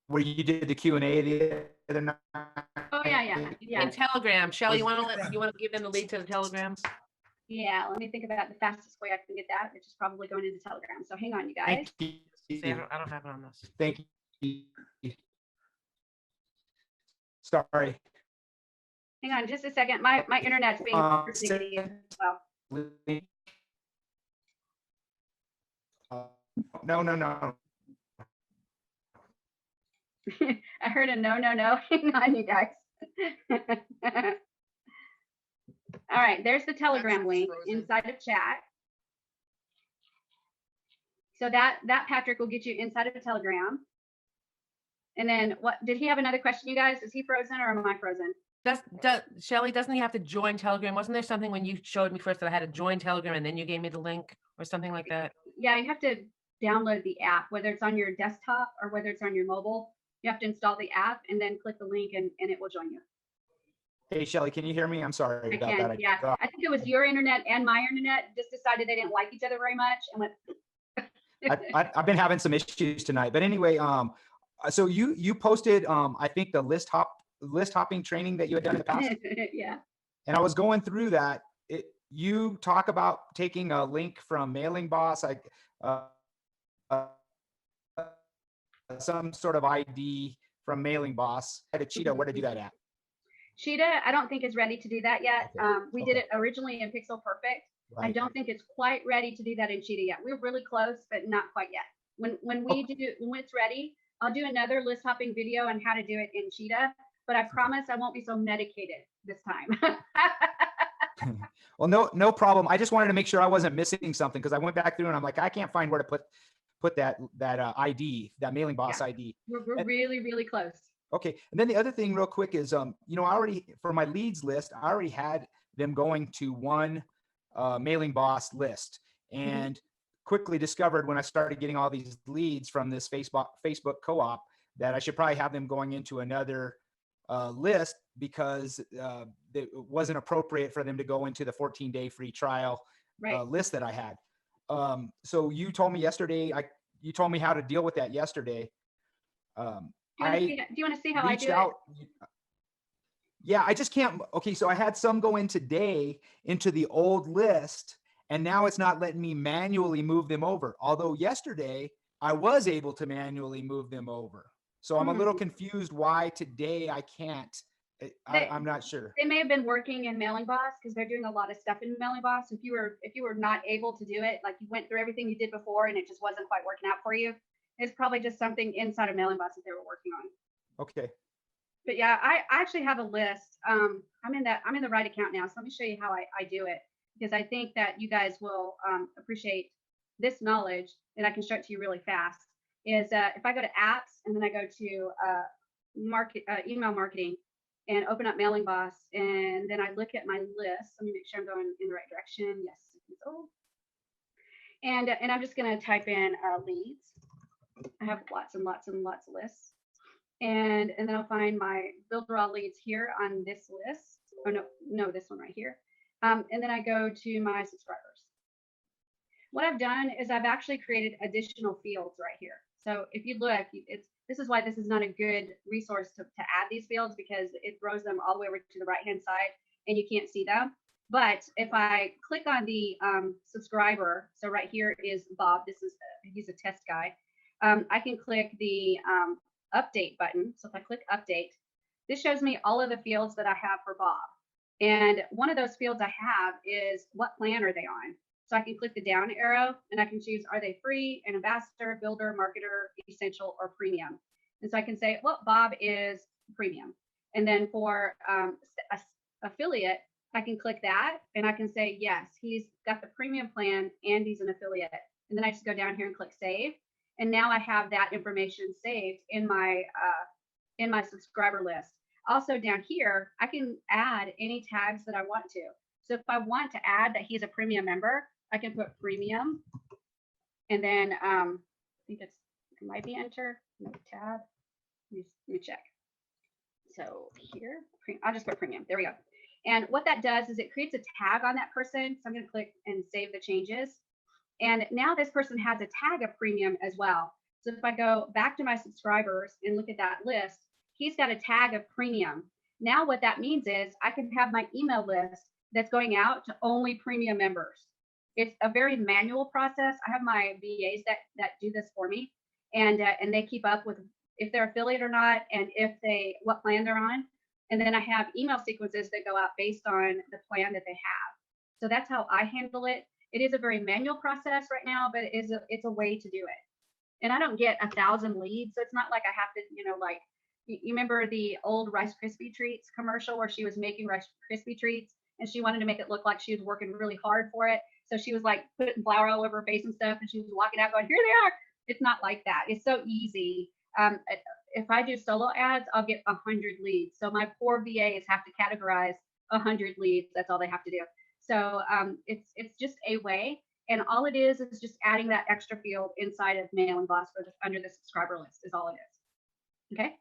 Where you did the Q&A the other night? Oh yeah. In Telegram, Shelly, you want to give them the lead to the Telegram? Yeah, let me think about the fastest way I can get that, which is probably going into Telegram. So hang on, you guys. Thank you. See, I don't have it on this. Thank you. Sorry. Hang on just a second. My internet's being persnickety as well. No. I heard a no. Hang on, you guys. All right, there's the Telegram link inside of chat. So that Patrick will get you inside of the Telegram. And then what did he have another question, you guys? Is he frozen or am I frozen? Shelly, doesn't he have to join Telegram? Wasn't there something when you showed me first that I had to join Telegram and then you gave me the link or something like that? Yeah, you have to download the app, whether it's on your desktop or whether it's on your mobile. You have to install the app and then click the link and it will join you. Hey, Shelly, can you hear me? I'm sorry about that. Yeah, I think it was your internet and my internet just decided they didn't like each other very much and went. I've been having some issues tonight, but anyway, so you posted, I think the list hopping training that you had done in the past. Yeah. And I was going through that. You talk about taking a link from Mailing Boss, like some sort of ID from Mailing Boss. At Cheetah, where to do that at? Cheetah, I don't think is ready to do that yet. Okay. We did it originally in Pixel Perfect. Right. I don't think it's quite ready to do that in Cheetah yet. We're really close, but not quite yet. When it's ready, I'll do another list hopping video on how to do it in Cheetah. But I promise I won't be so medicated this time. Well, no problem. I just wanted to make sure I wasn't missing something because I went back through and I'm like, I can't find where to put that ID, that Mailing Boss ID. We're really close. Okay. And then the other thing real quick is, I already, for my leads list, I already had them going to one Mailing Boss list and quickly discovered when I started getting all these leads from this Facebook co-op that I should probably have them going into another list because it wasn't appropriate for them to go into the 14-day free trial list that I had. So you told me yesterday, you told me how to deal with that yesterday. Do you want to see how I do it? Yeah, I just can't. Okay, so I had some go in today into the old list, and now it's not letting me manually move them over. Although yesterday I was able to manually move them over. So I'm a little confused why today I can't. I'm not sure. They may have been working in Mailing Boss because they're doing a lot of stuff in Mailing Boss. If you were not able to do it, like you went through everything you did before and it just wasn't quite working out for you, it's probably just something inside of Mailing Boss that they were working on. Okay. But yeah, I actually have a list. I'm in the right account now. So let me show you how I do it because I think that you guys will appreciate this knowledge and I can show it to you really fast. Is if I go to apps and then I go to email marketing and open up Mailing Boss and then I look at my list. Let me make sure I'm going in the right direction. Yes. And I'm just going to type in leads. I have lots and lots and lots of lists. And then I'll find my Builderall leads here on this list. Oh, no, this one right here. And then I go to my subscribers. what I've done is I've actually created additional fields right here. So if you look, this is why this is not a good resource to add these fields, because it throws them all the way over to the right-hand side and you can't see them. But if I click on the subscriber, so right here is Bob. He's a test guy. I can click the update button. So if I click update, this shows me all of the fields that I have for Bob. And one of those fields I have is what plan are they on? So I can click the down arrow and I can choose, are they free, an ambassador, builder, marketer, essential, or premium? And so I can say, well, Bob is premium. And then for affiliate, I can click that and I can say, yes, he's got the premium plan and he's an affiliate. And then I just go down here and click save. And now I have that information saved in my subscriber list. Also down here, I can add any tags that I want to. So if I want to add that he's a premium member, I can put premium. And then I think it might be enter, no tab. Let me check. So here, I'll just put premium. There we go. And what that does is it creates a tag on that person. So I'm going to click and save the changes. And now this person has a tag of premium as well. So if I go back to my subscribers and look at that list, he's got a tag of premium. Now what that means is I can have my email list that's going out to only premium members. It's a very manual process. I have my VAs that do this for me, and they keep up with if they're affiliate or not, and what plan they're on. And then I have email sequences that go out based on the plan that they have. So that's how I handle it. It is a very manual process right now, but it's a way to do it. And I don't get 1,000 leads, so it's not like I have to, like, you remember the old Rice Krispie treats commercial where she was making Rice Krispie treats and she wanted to make it look like she was working really hard for it. So she was like putting flour all over her face and stuff, and she was walking out going, here they are. It's not like that. It's so easy. If I do solo ads, I'll get 100 leads. So my poor VAs have to categorize 100 leads. That's all they have to do. So it's just a way. And all it is just adding that extra field inside of Mailing Boss under the subscriber list is all it is. Okay.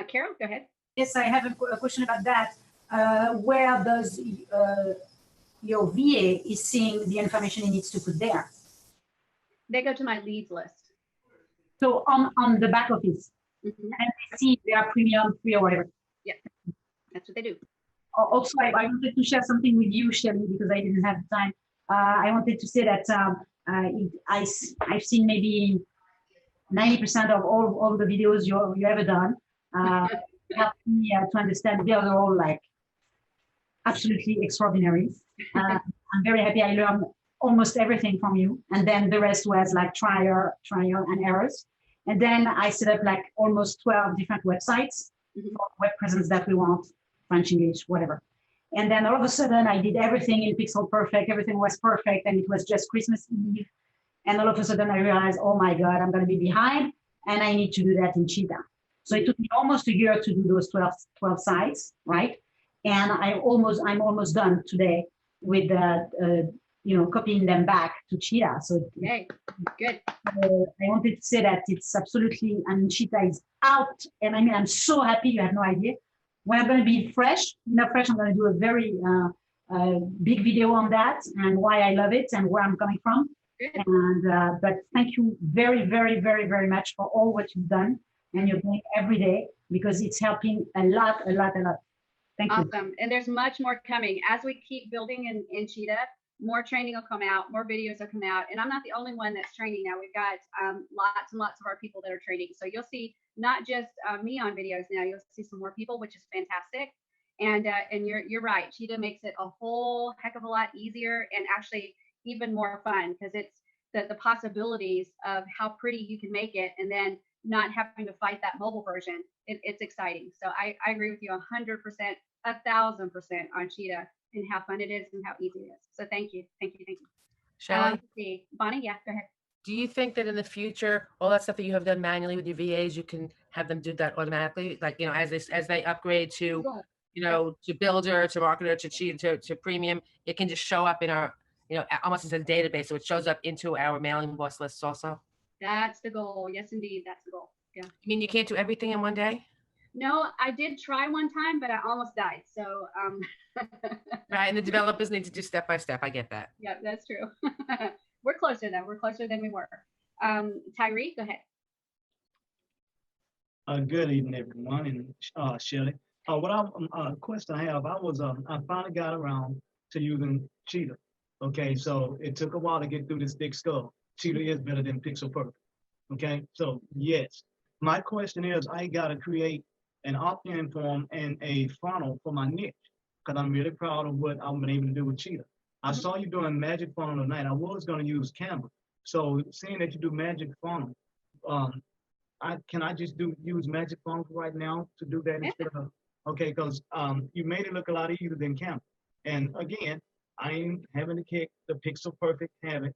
Carol, go ahead. Yes, I have a question about that. Where does your VA is seeing the information he needs to put there? They go to my leads list. So on the back office, and they see they are premium, free, or whatever. Yeah, that's what they do. Also, I wanted to share something with you, Shelly, because I didn't have time. I wanted to say that I've seen maybe 90% of all the videos you ever done. Helped me to understand Builderall like absolutely extraordinary. I'm very happy. I learned almost everything from you, and then the rest was like trial and errors. And then I set up like almost 12 different websites for web presence that we want, French, English, whatever. And then all of a sudden I did everything in Pixel Perfect. Everything was perfect, and it was just Christmas Eve. And all of a sudden I realized, oh my God, I'm going to be behind, and I need to do that in Cheetah. So it took me almost a year to do those 12 sites, right? And I'm almost done today with copying them back to Cheetah. So yay, good. I wanted to say that it's absolutely, Cheetah is out, and I mean, I'm so happy. You have no idea. When I'm going to be fresh, I'm going to do a very big video on that and why I love it and where I'm coming from. Good. And but thank you very, very, very, very much for all what you've done and you're doing every day, because it's helping a lot. Thank you. Awesome. And there's much more coming. As we keep building in Cheetah, more training will come out, more videos will come out. And I'm not the only one that's training now. We've got lots and lots of our people that are training. So you'll see not just me on videos now, you'll see some more people, which is fantastic. And you're right. Cheetah makes it a whole heck of a lot easier and actually even more fun, because it's the possibilities of how pretty you can make it, and then not having to fight that mobile version. It's exciting. So I agree with you 100%, 1,000% on Cheetah and how fun it is and how easy it is. So thank you. Shelly? Bonnie, yeah, go ahead. Do you think that in the future, all that stuff that you have done manually with your VAs, you can have them do that automatically? Like, as they upgrade to, to builder, to marketer, to Cheetah, to premium, it can just show up in our, almost as a database. So it shows up into our mailing boss lists also. That's the goal. Yes, indeed. That's the goal. Yeah. You mean you can't do everything in one day? No, I did try one time, but I almost died. So, Right, and the developers need to do step by step. I get that. yeah, that's true. We're closer though. We're closer than we were. Tyree, go ahead. Good evening, everyone, and Shelley. Question I have, I finally got around to using Cheetah. Okay, so it took a while to get through this big skull. Cheetah is better than Pixel Perfect. Okay, so yes, my question is, I got to create an opt-in form and a funnel for my niche because I'm really proud of what I've been able to do with Cheetah. I saw you doing Magic Funnel tonight. I was going to use Canva. So seeing that you do Magic Funnel, can I just use Magic Funnel right now to do that instead of, okay, because you made it look a lot easier than Canva. And again, I ain't having to kick the Pixel Perfect habit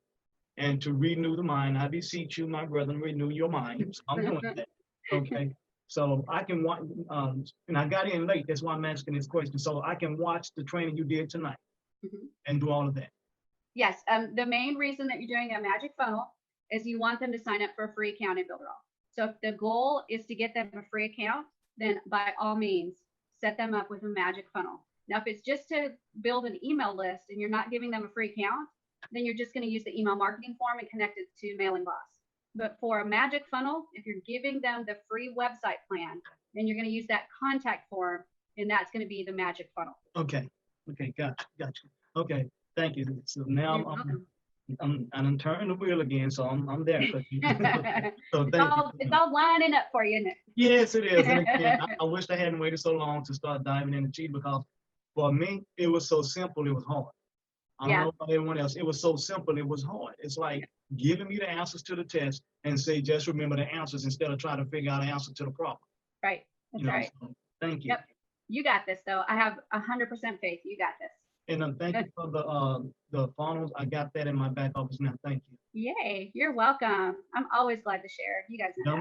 and to renew the mind. I beseech you, my brethren, renew your mind. So I'm doing that. Okay. So I can watch, and I got in late. That's why I'm asking this question. So I can watch the training you did tonight and do all of that. Yes. The main reason that you're doing a magic funnel is you want them to sign up for a free account in Builderall. So if the goal is to get them a free account, then by all means, set them up with a magic funnel. Now, if it's just to build an email list and you're not giving them a free account, then you're just going to use the email marketing form and connect it to Mailing Boss. But for a magic funnel, if you're giving them the free website plan, then you're going to use that contact form, and that's going to be the magic funnel. Okay. Okay. Gotcha. Okay. Thank you. So now I'm turning the wheel again, so I'm there. So it's all lining up for you, isn't it? Yes, it is. And again, I wish I hadn't waited so long to start diving into Cheetah because for me, it was so simple, it was hard. I don't know about everyone else. It was so simple, it was hard. It's like giving me the answers to the test and say, just remember the answers instead of trying to figure out an answer to the problem. Right. That's right. So, thank you. Yep. You got this, though. I have 100% faith. You got this. And thank you for the funnels. I got that in my back office now. Thank you. Yay. You're welcome. I'm always glad to share. You guys know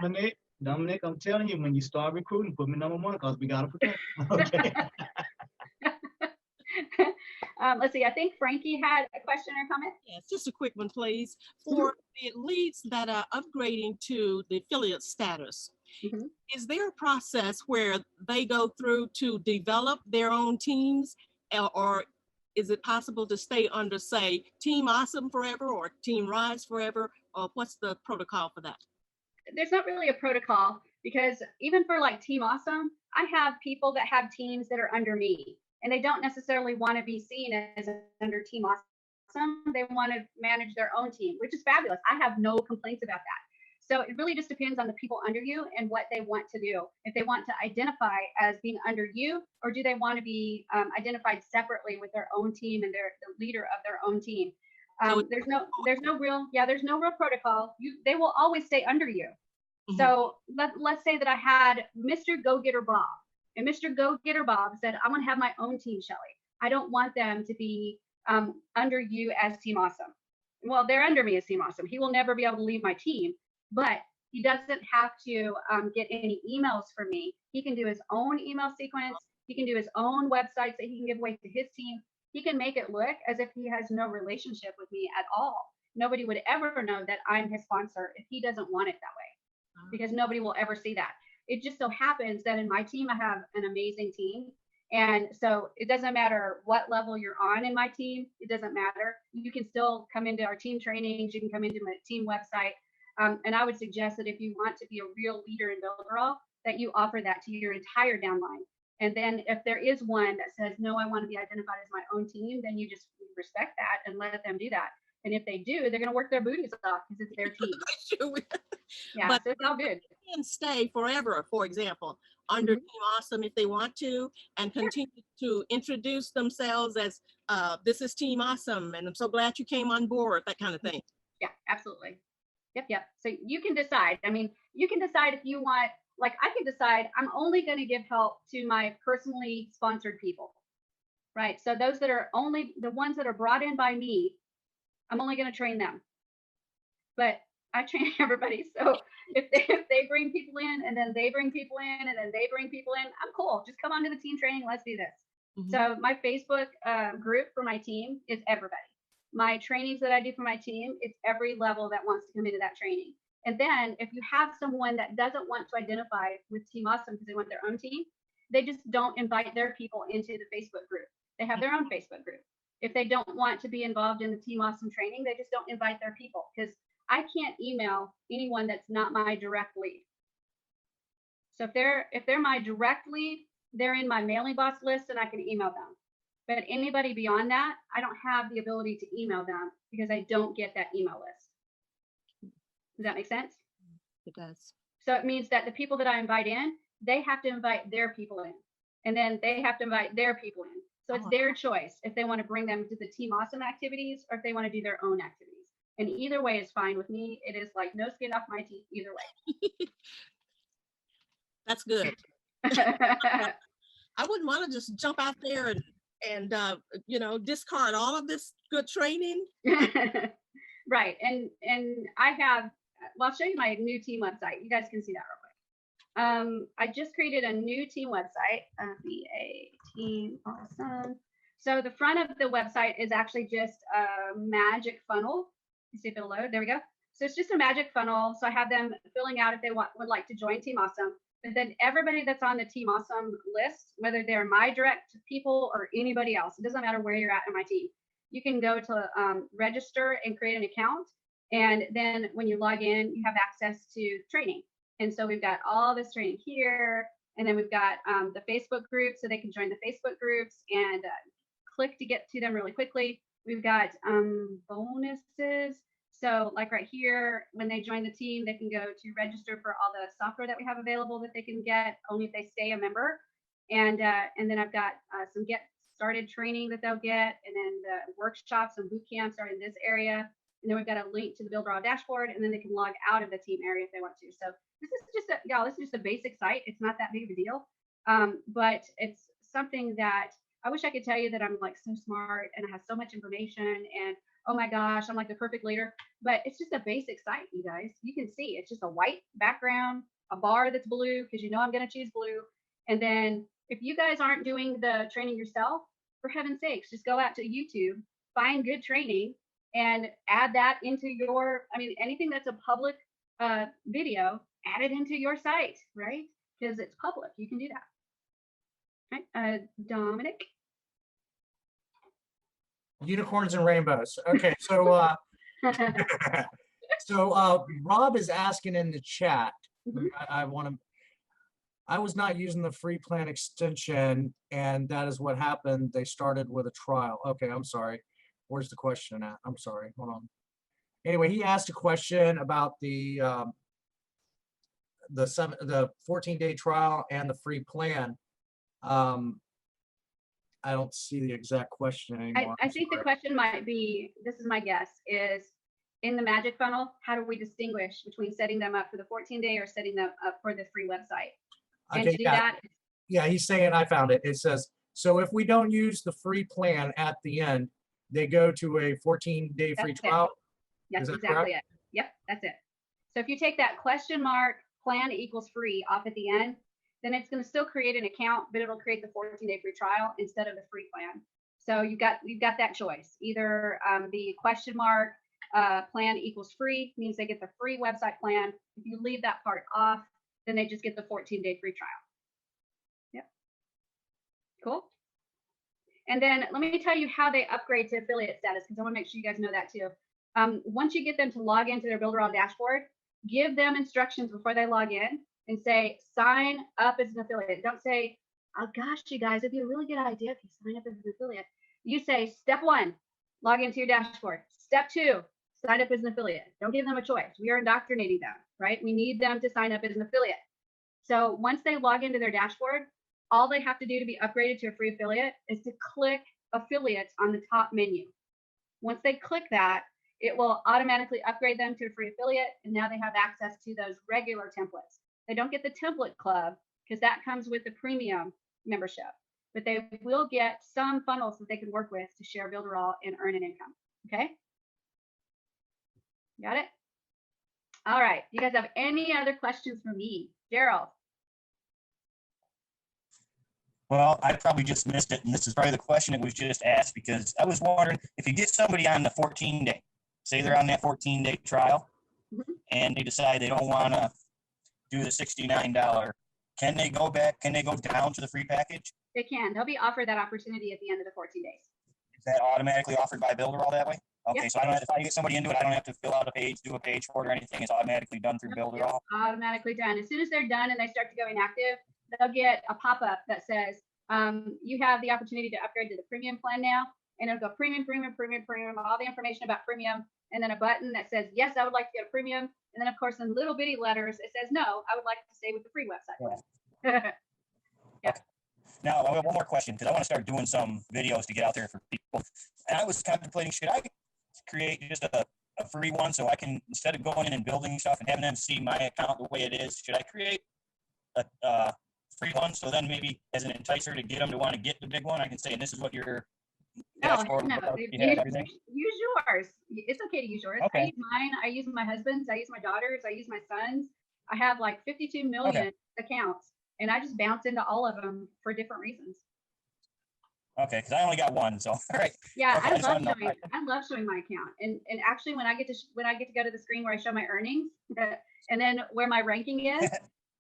Dominic, I'm telling you, when you start recruiting, put me #1 because we got to protect. Okay. Let's see. I think Frankie had a question or comment. Yes, just a quick one, please. For the leads that are upgrading to the affiliate status, is there a process where they go through to develop their own teams, or is it possible to stay under, say, Team Awesome forever or Team Rise forever? Or what's the protocol for that? There's not really a protocol because even for like Team Awesome, I have people that have teams that are under me. And they don't necessarily want to be seen as under Team Awesome. They want to manage their own team, which is fabulous. I have no complaints about that. So it really just depends on the people under you and what they want to do. If they want to identify as being under you, or do they want to be identified separately with their own team and the leader of their own team. There's no real protocol. They will always stay under you. So let's say that I had Mr. Go-Getter Bob. And Mr. Go-Getter Bob said, I want to have my own team, Shelley. I don't want them to be under you as Team Awesome. Well, they're under me as Team Awesome. He will never be able to leave my team, but he doesn't have to get any emails from me. He can do his own email sequence. He can do his own websites that he can give away to his team. He can make it look as if he has no relationship with me at all. Nobody would ever know that I'm his sponsor if he doesn't want it that way, because nobody will ever see that. It just so happens that in my team, I have an amazing team. And so it doesn't matter what level you're on in my team. It doesn't matter. You can still come into our team trainings. You can come into my team website. And I would suggest that if you want to be a real leader in Builderall, that you offer that to your entire downline. And then if there is one that says, no, I want to be identified as my own team, then you just respect that and let them do that. And if they do, they're going to work their booties off because it's their team. Yeah, but so it's all good. They can stay forever, for example, under Team Awesome if they want to, and continue to introduce themselves as this is Team Awesome, and I'm so glad you came on board, that kind of thing. Yeah, absolutely. Yep. So you can decide. I mean, you can decide if you want, like I can decide I'm only going to give help to my personally sponsored people, right? So those that are only the ones that are brought in by me, I'm only going to train them. But I train everybody. So if they bring people in and then they bring people in and then they bring people in, I'm cool. Just come on to the team training. Let's do this. So my Facebook group for my team is everybody. My trainings that I do for my team, it's every level that wants to come into that training. And then if you have someone that doesn't want to identify with Team Awesome because they want their own team, they just don't invite their people into the Facebook group. They have their own Facebook group. If they don't want to be involved in the Team Awesome training, they just don't invite their people, because I can't email anyone that's not my direct lead. So if they're my direct lead, they're in my mailing box list and I can email them. But anybody beyond that, I don't have the ability to email them because I don't get that email list. Does that make sense? It does. So it means that the people that I invite in, they have to invite their people in, and then they have to invite their people in. So it's their choice if they want to bring them to the Team Awesome activities or if they want to do their own activities. And either way is fine with me. It is like no skin off my teeth either way. That's good. I wouldn't want to just jump out there and you know, discard all of this good training. Right. And I have, well, I'll show you my new team website. You guys can see that real quick. I just created a new team website, VA Team Awesome. So the front of the website is actually just a magic funnel. You see if it'll load. There we go. So it's just a magic funnel. So I have them filling out if they would like to join Team Awesome. But then everybody that's on the Team Awesome list, whether they're my direct people or anybody else, it doesn't matter where you're at in my team. You can go to register and create an account. And then when you log in, you have access to training. And so we've got all this training here. And then we've got the Facebook group, so they can join the Facebook groups and click to get to them really quickly. We've got bonuses. So like right here, when they join the team, they can go to register for all the software that we have available that they can get only if they stay a member. And then I've got some get started training that they'll get, and then the workshops and boot camps are in this area. And then we've got a link to the Builderall dashboard, and then they can log out of the team area if they want to. So this is just this is just a basic site. It's not that big of a deal, but it's something that I wish I could tell you that I'm like so smart and I have so much information and oh my gosh, I'm like the perfect leader. But it's just a basic site, you guys. You can see it's just a white background, a bar that's blue because you know I'm going to choose blue. And then if you guys aren't doing the training yourself, for heaven's sakes, just go out to YouTube, find good training, and add that into your, I mean, anything that's a public video, add it into your site, right? Because it's public. You can do that. Right, Dominic. Unicorns and rainbows. Okay, so Rob is asking in the chat. I was not using the free plan extension, and that is what happened. They started with a trial. Okay, I'm sorry. Where's the question at? I'm sorry. Hold on. Anyway, he asked a question about the 14-day trial and the free plan. I don't see the exact question anymore. I think the question might be, this is my guess, is in the magic funnel, how do we distinguish between setting them up for the 14-day or setting them up for the free website? And to do that, yeah, he's saying, I found it. It says, so if we don't use the free plan at the end, they go to a 14-day free trial? That's exactly it. Yep, that's it. So if you take that question mark plan equals free off at the end, then it's going to still create an account, but it'll create the 14-day free trial instead of the free plan. So you've got that choice. Either the question mark plan equals free means they get the free website plan. If you leave that part off, then they just get the 14-day free trial. Yep. Cool. And then let me tell you how they upgrade to affiliate status, because I want to make sure you guys know that too. Once you get them to log into their Builderall dashboard, give them instructions before they log in and say, sign up as an affiliate. Don't say, oh gosh, you guys, it'd be a really good idea if you sign up as an affiliate. You say, step 1, log into your dashboard. Step 2, sign up as an affiliate. Don't give them a choice. We are indoctrinating them, right? We need them to sign up as an affiliate. So once they log into their dashboard, all they have to do to be upgraded to a free affiliate is to click affiliates on the top menu. Once they click that, it will automatically upgrade them to a free affiliate, and now they have access to those regular templates. They don't get the template club because that comes with the premium membership, but they will get some funnels that they can work with to share Builderall and earn an income. Okay. Got it? All right. You guys have any other questions for me? Gerald. Well, I probably just missed it, and this is probably the question that was just asked, because I was wondering if you get somebody on the 14-day, say they're on that 14-day trial, and they decide they don't want to do the $69, can they go back? Can they go down to the free package? They can. They'll be offered that opportunity at the end of the 14 days. Is that automatically offered by Builderall that way? Okay, Yep. so I don't have, if I get somebody into it, I don't have to fill out a page, do a page for it or anything. It's automatically done through Builderall. Automatically done. As soon as they're done and they start to go inactive, they'll get a pop-up that says, you have the opportunity to upgrade to the premium plan now. And it'll go premium, premium, premium, premium, all the information about premium. And then a button that says, yes, I would like to get a premium. And then, of course, in little bitty letters, it says, no, I would like to stay with the free website. Yeah. Okay. Now, I have one more question because I want to start doing some videos to get out there for people. And I was contemplating, should I create just a free one so I can, instead of going in and building stuff and having them see my account the way it is, should I create a free one? So then maybe as an enticer to get them to want to get the big one, I can say, and this is what your dashboard use yours. It's okay to use yours. Okay. I use mine. I use my husband's. I use my daughter's. I use my son's. I have like 52 million accounts, and I just bounce into all of them for different reasons. Okay, because I only got one, so all right. Yeah, okay, I love showing my account, and actually when I get to go to the screen where I show my earnings, and then where my ranking is,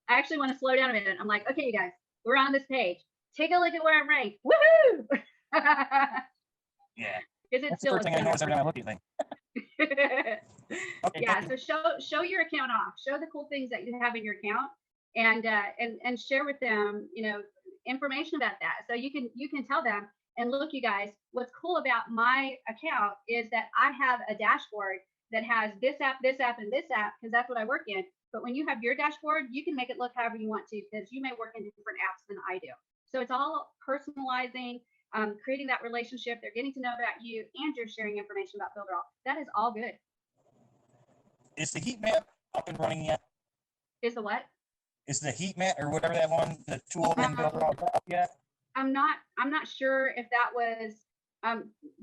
I actually want to slow down a minute. I'm like, okay, you guys, we're on this page. Take a look at where I'm ranked. Woohoo! Yeah. Because it's still the first thing I notice every time I look at thing. Okay, yeah. So show your account off. Show the cool things that you have in your account, and share with them, information about that. So you can tell them, and look, you guys, what's cool about my account is that I have a dashboard that has this app, and this app, because that's what I work in. But when you have your dashboard, you can make it look however you want to, because you may work in different apps than I do. So it's all personalizing, creating that relationship. They're getting to know about you, and you're sharing information about Builderall. That is all good. Is the heat map up and running yet? Is the what? Is the heat map or whatever that one, the tool in Builderall up yet? I'm not sure if that was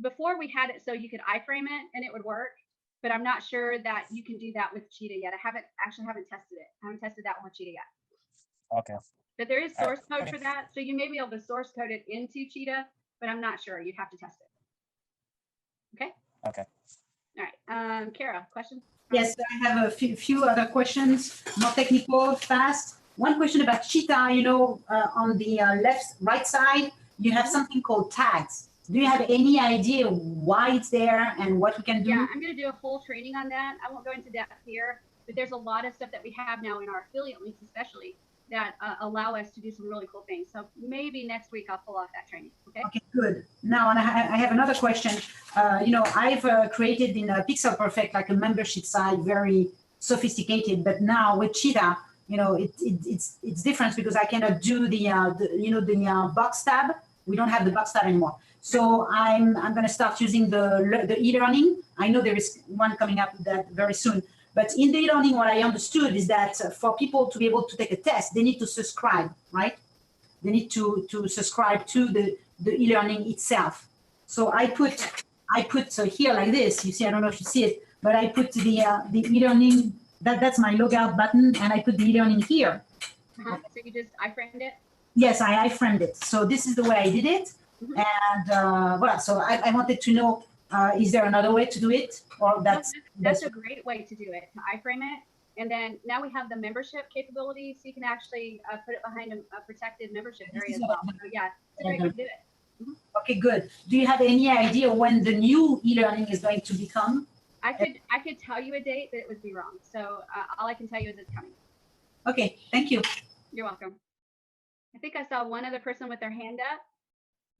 before we had it so you could iframe it and it would work, but I'm not sure that you can do that with Cheetah yet. I haven't tested it. I haven't tested that one with Cheetah yet. Okay. But there is source code for that, so you may be able to source code it into Cheetah, but I'm not sure. You'd have to test it. Okay. Okay. All right. Kara, question? Yes, I have a few other questions, more technical, fast. One question about Cheetah, on the right side, you have something called tags. Do you have any idea why it's there and what we can do? Yeah, I'm going to do a whole training on that. I won't go into depth here, but there's a lot of stuff that we have now in our affiliate links, especially, that allow us to do some really cool things. So maybe next week I'll pull off that training. Okay. Okay, good. Now, and I have another question. I've created in Pixel Perfect like a membership site, very sophisticated. But now with Cheetah, it's different because I cannot do the box tab. We don't have the box tab anymore. So I'm going to start using the e-learning. I know there is one coming up that very soon. But in the e-learning, what I understood is that for people to be able to take a test, they need to subscribe, right? They need to subscribe to the e-learning itself. So I put here like this. You see, I don't know if you see it, but I put the e-learning. That's my logout button, and I put the e-learning here. So you just iframed it? Yes, I iframed it. So this is the way I did it. And voilà. So I wanted to know, is there another way to do it, or that's a great way to do it, to iframe it. And then now we have the membership capability, so you can actually put it behind a protected membership area as well. So yeah, it's a great way to do it. Okay, good. Do you have any idea when the new e-learning is going to become? I could tell you a date, but it would be wrong. So all I can tell you is it's coming. Okay, thank you. You're welcome. I think I saw one other person with their hand up.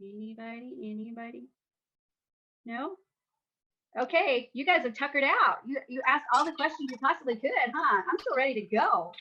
Anybody? No? Okay, you guys have tuckered out. You asked all the questions you possibly could, huh? I'm still ready to go.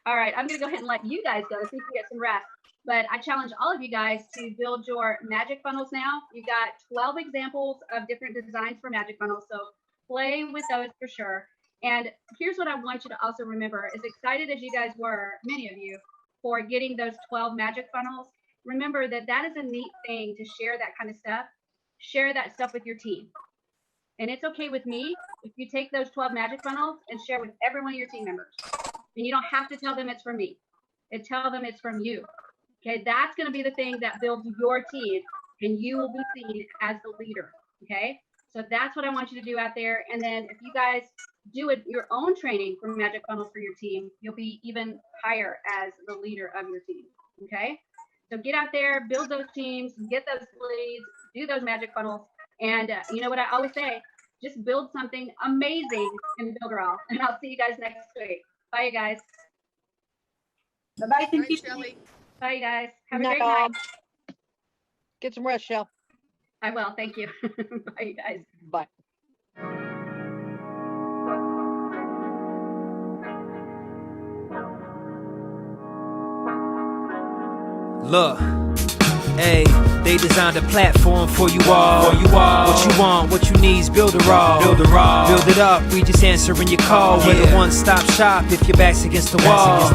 All right, I'm gonna go ahead and let you guys go so you can get some rest. But I challenge all of you guys to build your magic funnels now. You've got 12 examples of different designs for magic funnels, so play with those for sure. And here's what I want you to also remember. As excited as you guys were, many of you, for getting those 12 magic funnels, remember that that is a neat thing to share that kind of stuff. Share that stuff with your team. And it's okay with me if you take those 12 magic funnels and share with every one of your team members. And you don't have to tell them it's from me. And tell them it's from you. Okay, that's going to be the thing that builds your team, and you will be seen as the leader. Okay, So that's what I want you to do out there. And then if you guys do it, your own training for magic funnels for your team, you'll be even higher as the leader of your team. Okay. So get out there, build those teams, get those leads, do those magic funnels. And you know what I always say, just build something amazing in Builderall. And I'll see you guys next week. Bye, you guys. Bye-bye. Thank you. Shelley. Bye, you guys. Have a Knock great night. off. Get some rest, Shell. I will. Thank you. Bye, you guys. Bye. Look, hey, they designed a platform for you all. What you want, what you need is Builderall. Build it up, we just answering your call. We're the one-stop shop if your back's against the wall.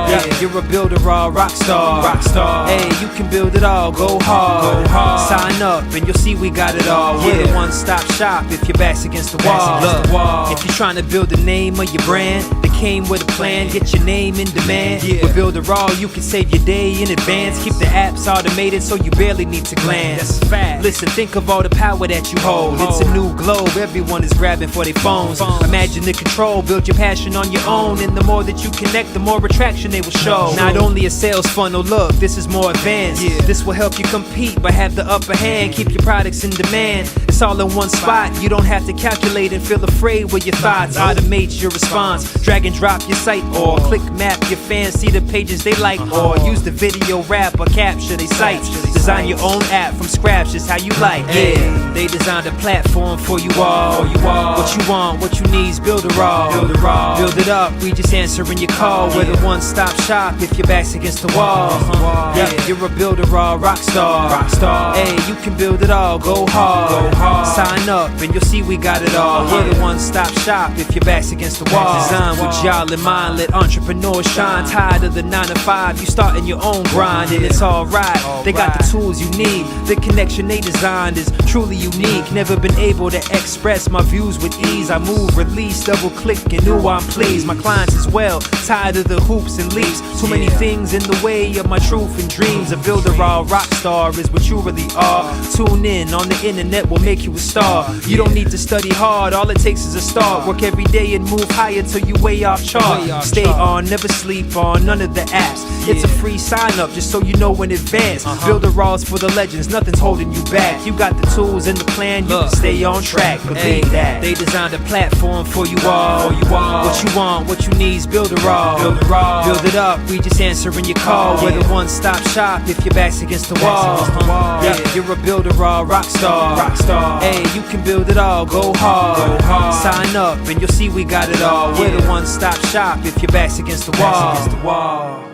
Yeah, you're a Builderall rock star. Hey, you can build it all, go hard. Sign up and you'll see we got it all. We're the one-stop shop if your back's against the wall. Look, if you're trying to build the name of your brand, they came with a plan, get your name in demand. With Builderall, you can save your day in advance. Keep the apps automated so you barely need to glance. Listen, think of all the power that you hold. It's a new globe, everyone is grabbing for their phones. Imagine the control, build your passion on your own. And the more that you connect, the more attraction they will show. Not only a sales funnel, look, this is more advanced. This will help you compete, but have the upper hand. Keep your products in demand. It's all in one spot. You don't have to calculate and feel afraid with your thoughts. Automate your response. Drag and drop your site or click map your fans. See the pages they like or use the video wrap or capture their sites. Design your own app from scratch, just how you like. Yeah, they designed a platform for you all. What you want, what you need is Builderall. Build it up, we just answering your call. We're the one-stop shop if your back's against the wall. Yeah, you're a Builderall rock star. Hey, you can build it all, go hard. Sign up and you'll see we got it all. We're the one-stop shop if your back's against the wall. Design with y'all in mind, let entrepreneurs shine. Tired of the 9 to 5, you starting your own grind and it's alright. They got the tools you need. The connection they designed is truly unique. Never been able to express my views with ease. I move, release, double click, and ooh, I'm pleased. My clients as well, tired of the hoops and leaps. Too many things in the way of my truth and dreams. A Builderall rock star is what you really are. Tune in on the internet will make you a star. You don't need to study hard, all it takes is a start. Work every day and move higher till you way off chart. Stay on, never sleep on none of the apps. It's a free sign up just so you know in advance. Builderall's for the legends, nothing's holding you back. You got the tools and the plan, you can stay on track. Believe that. They designed a platform for you all. What you want, what you need is Builderall. Build it up, we just answering your call. We're the one-stop shop if your back's against the wall. Yeah, you're a Builderall rock star. Hey, you can build it all, go hard. Sign up and you'll see we got it all. We're the one-stop shop if your back's against the wall.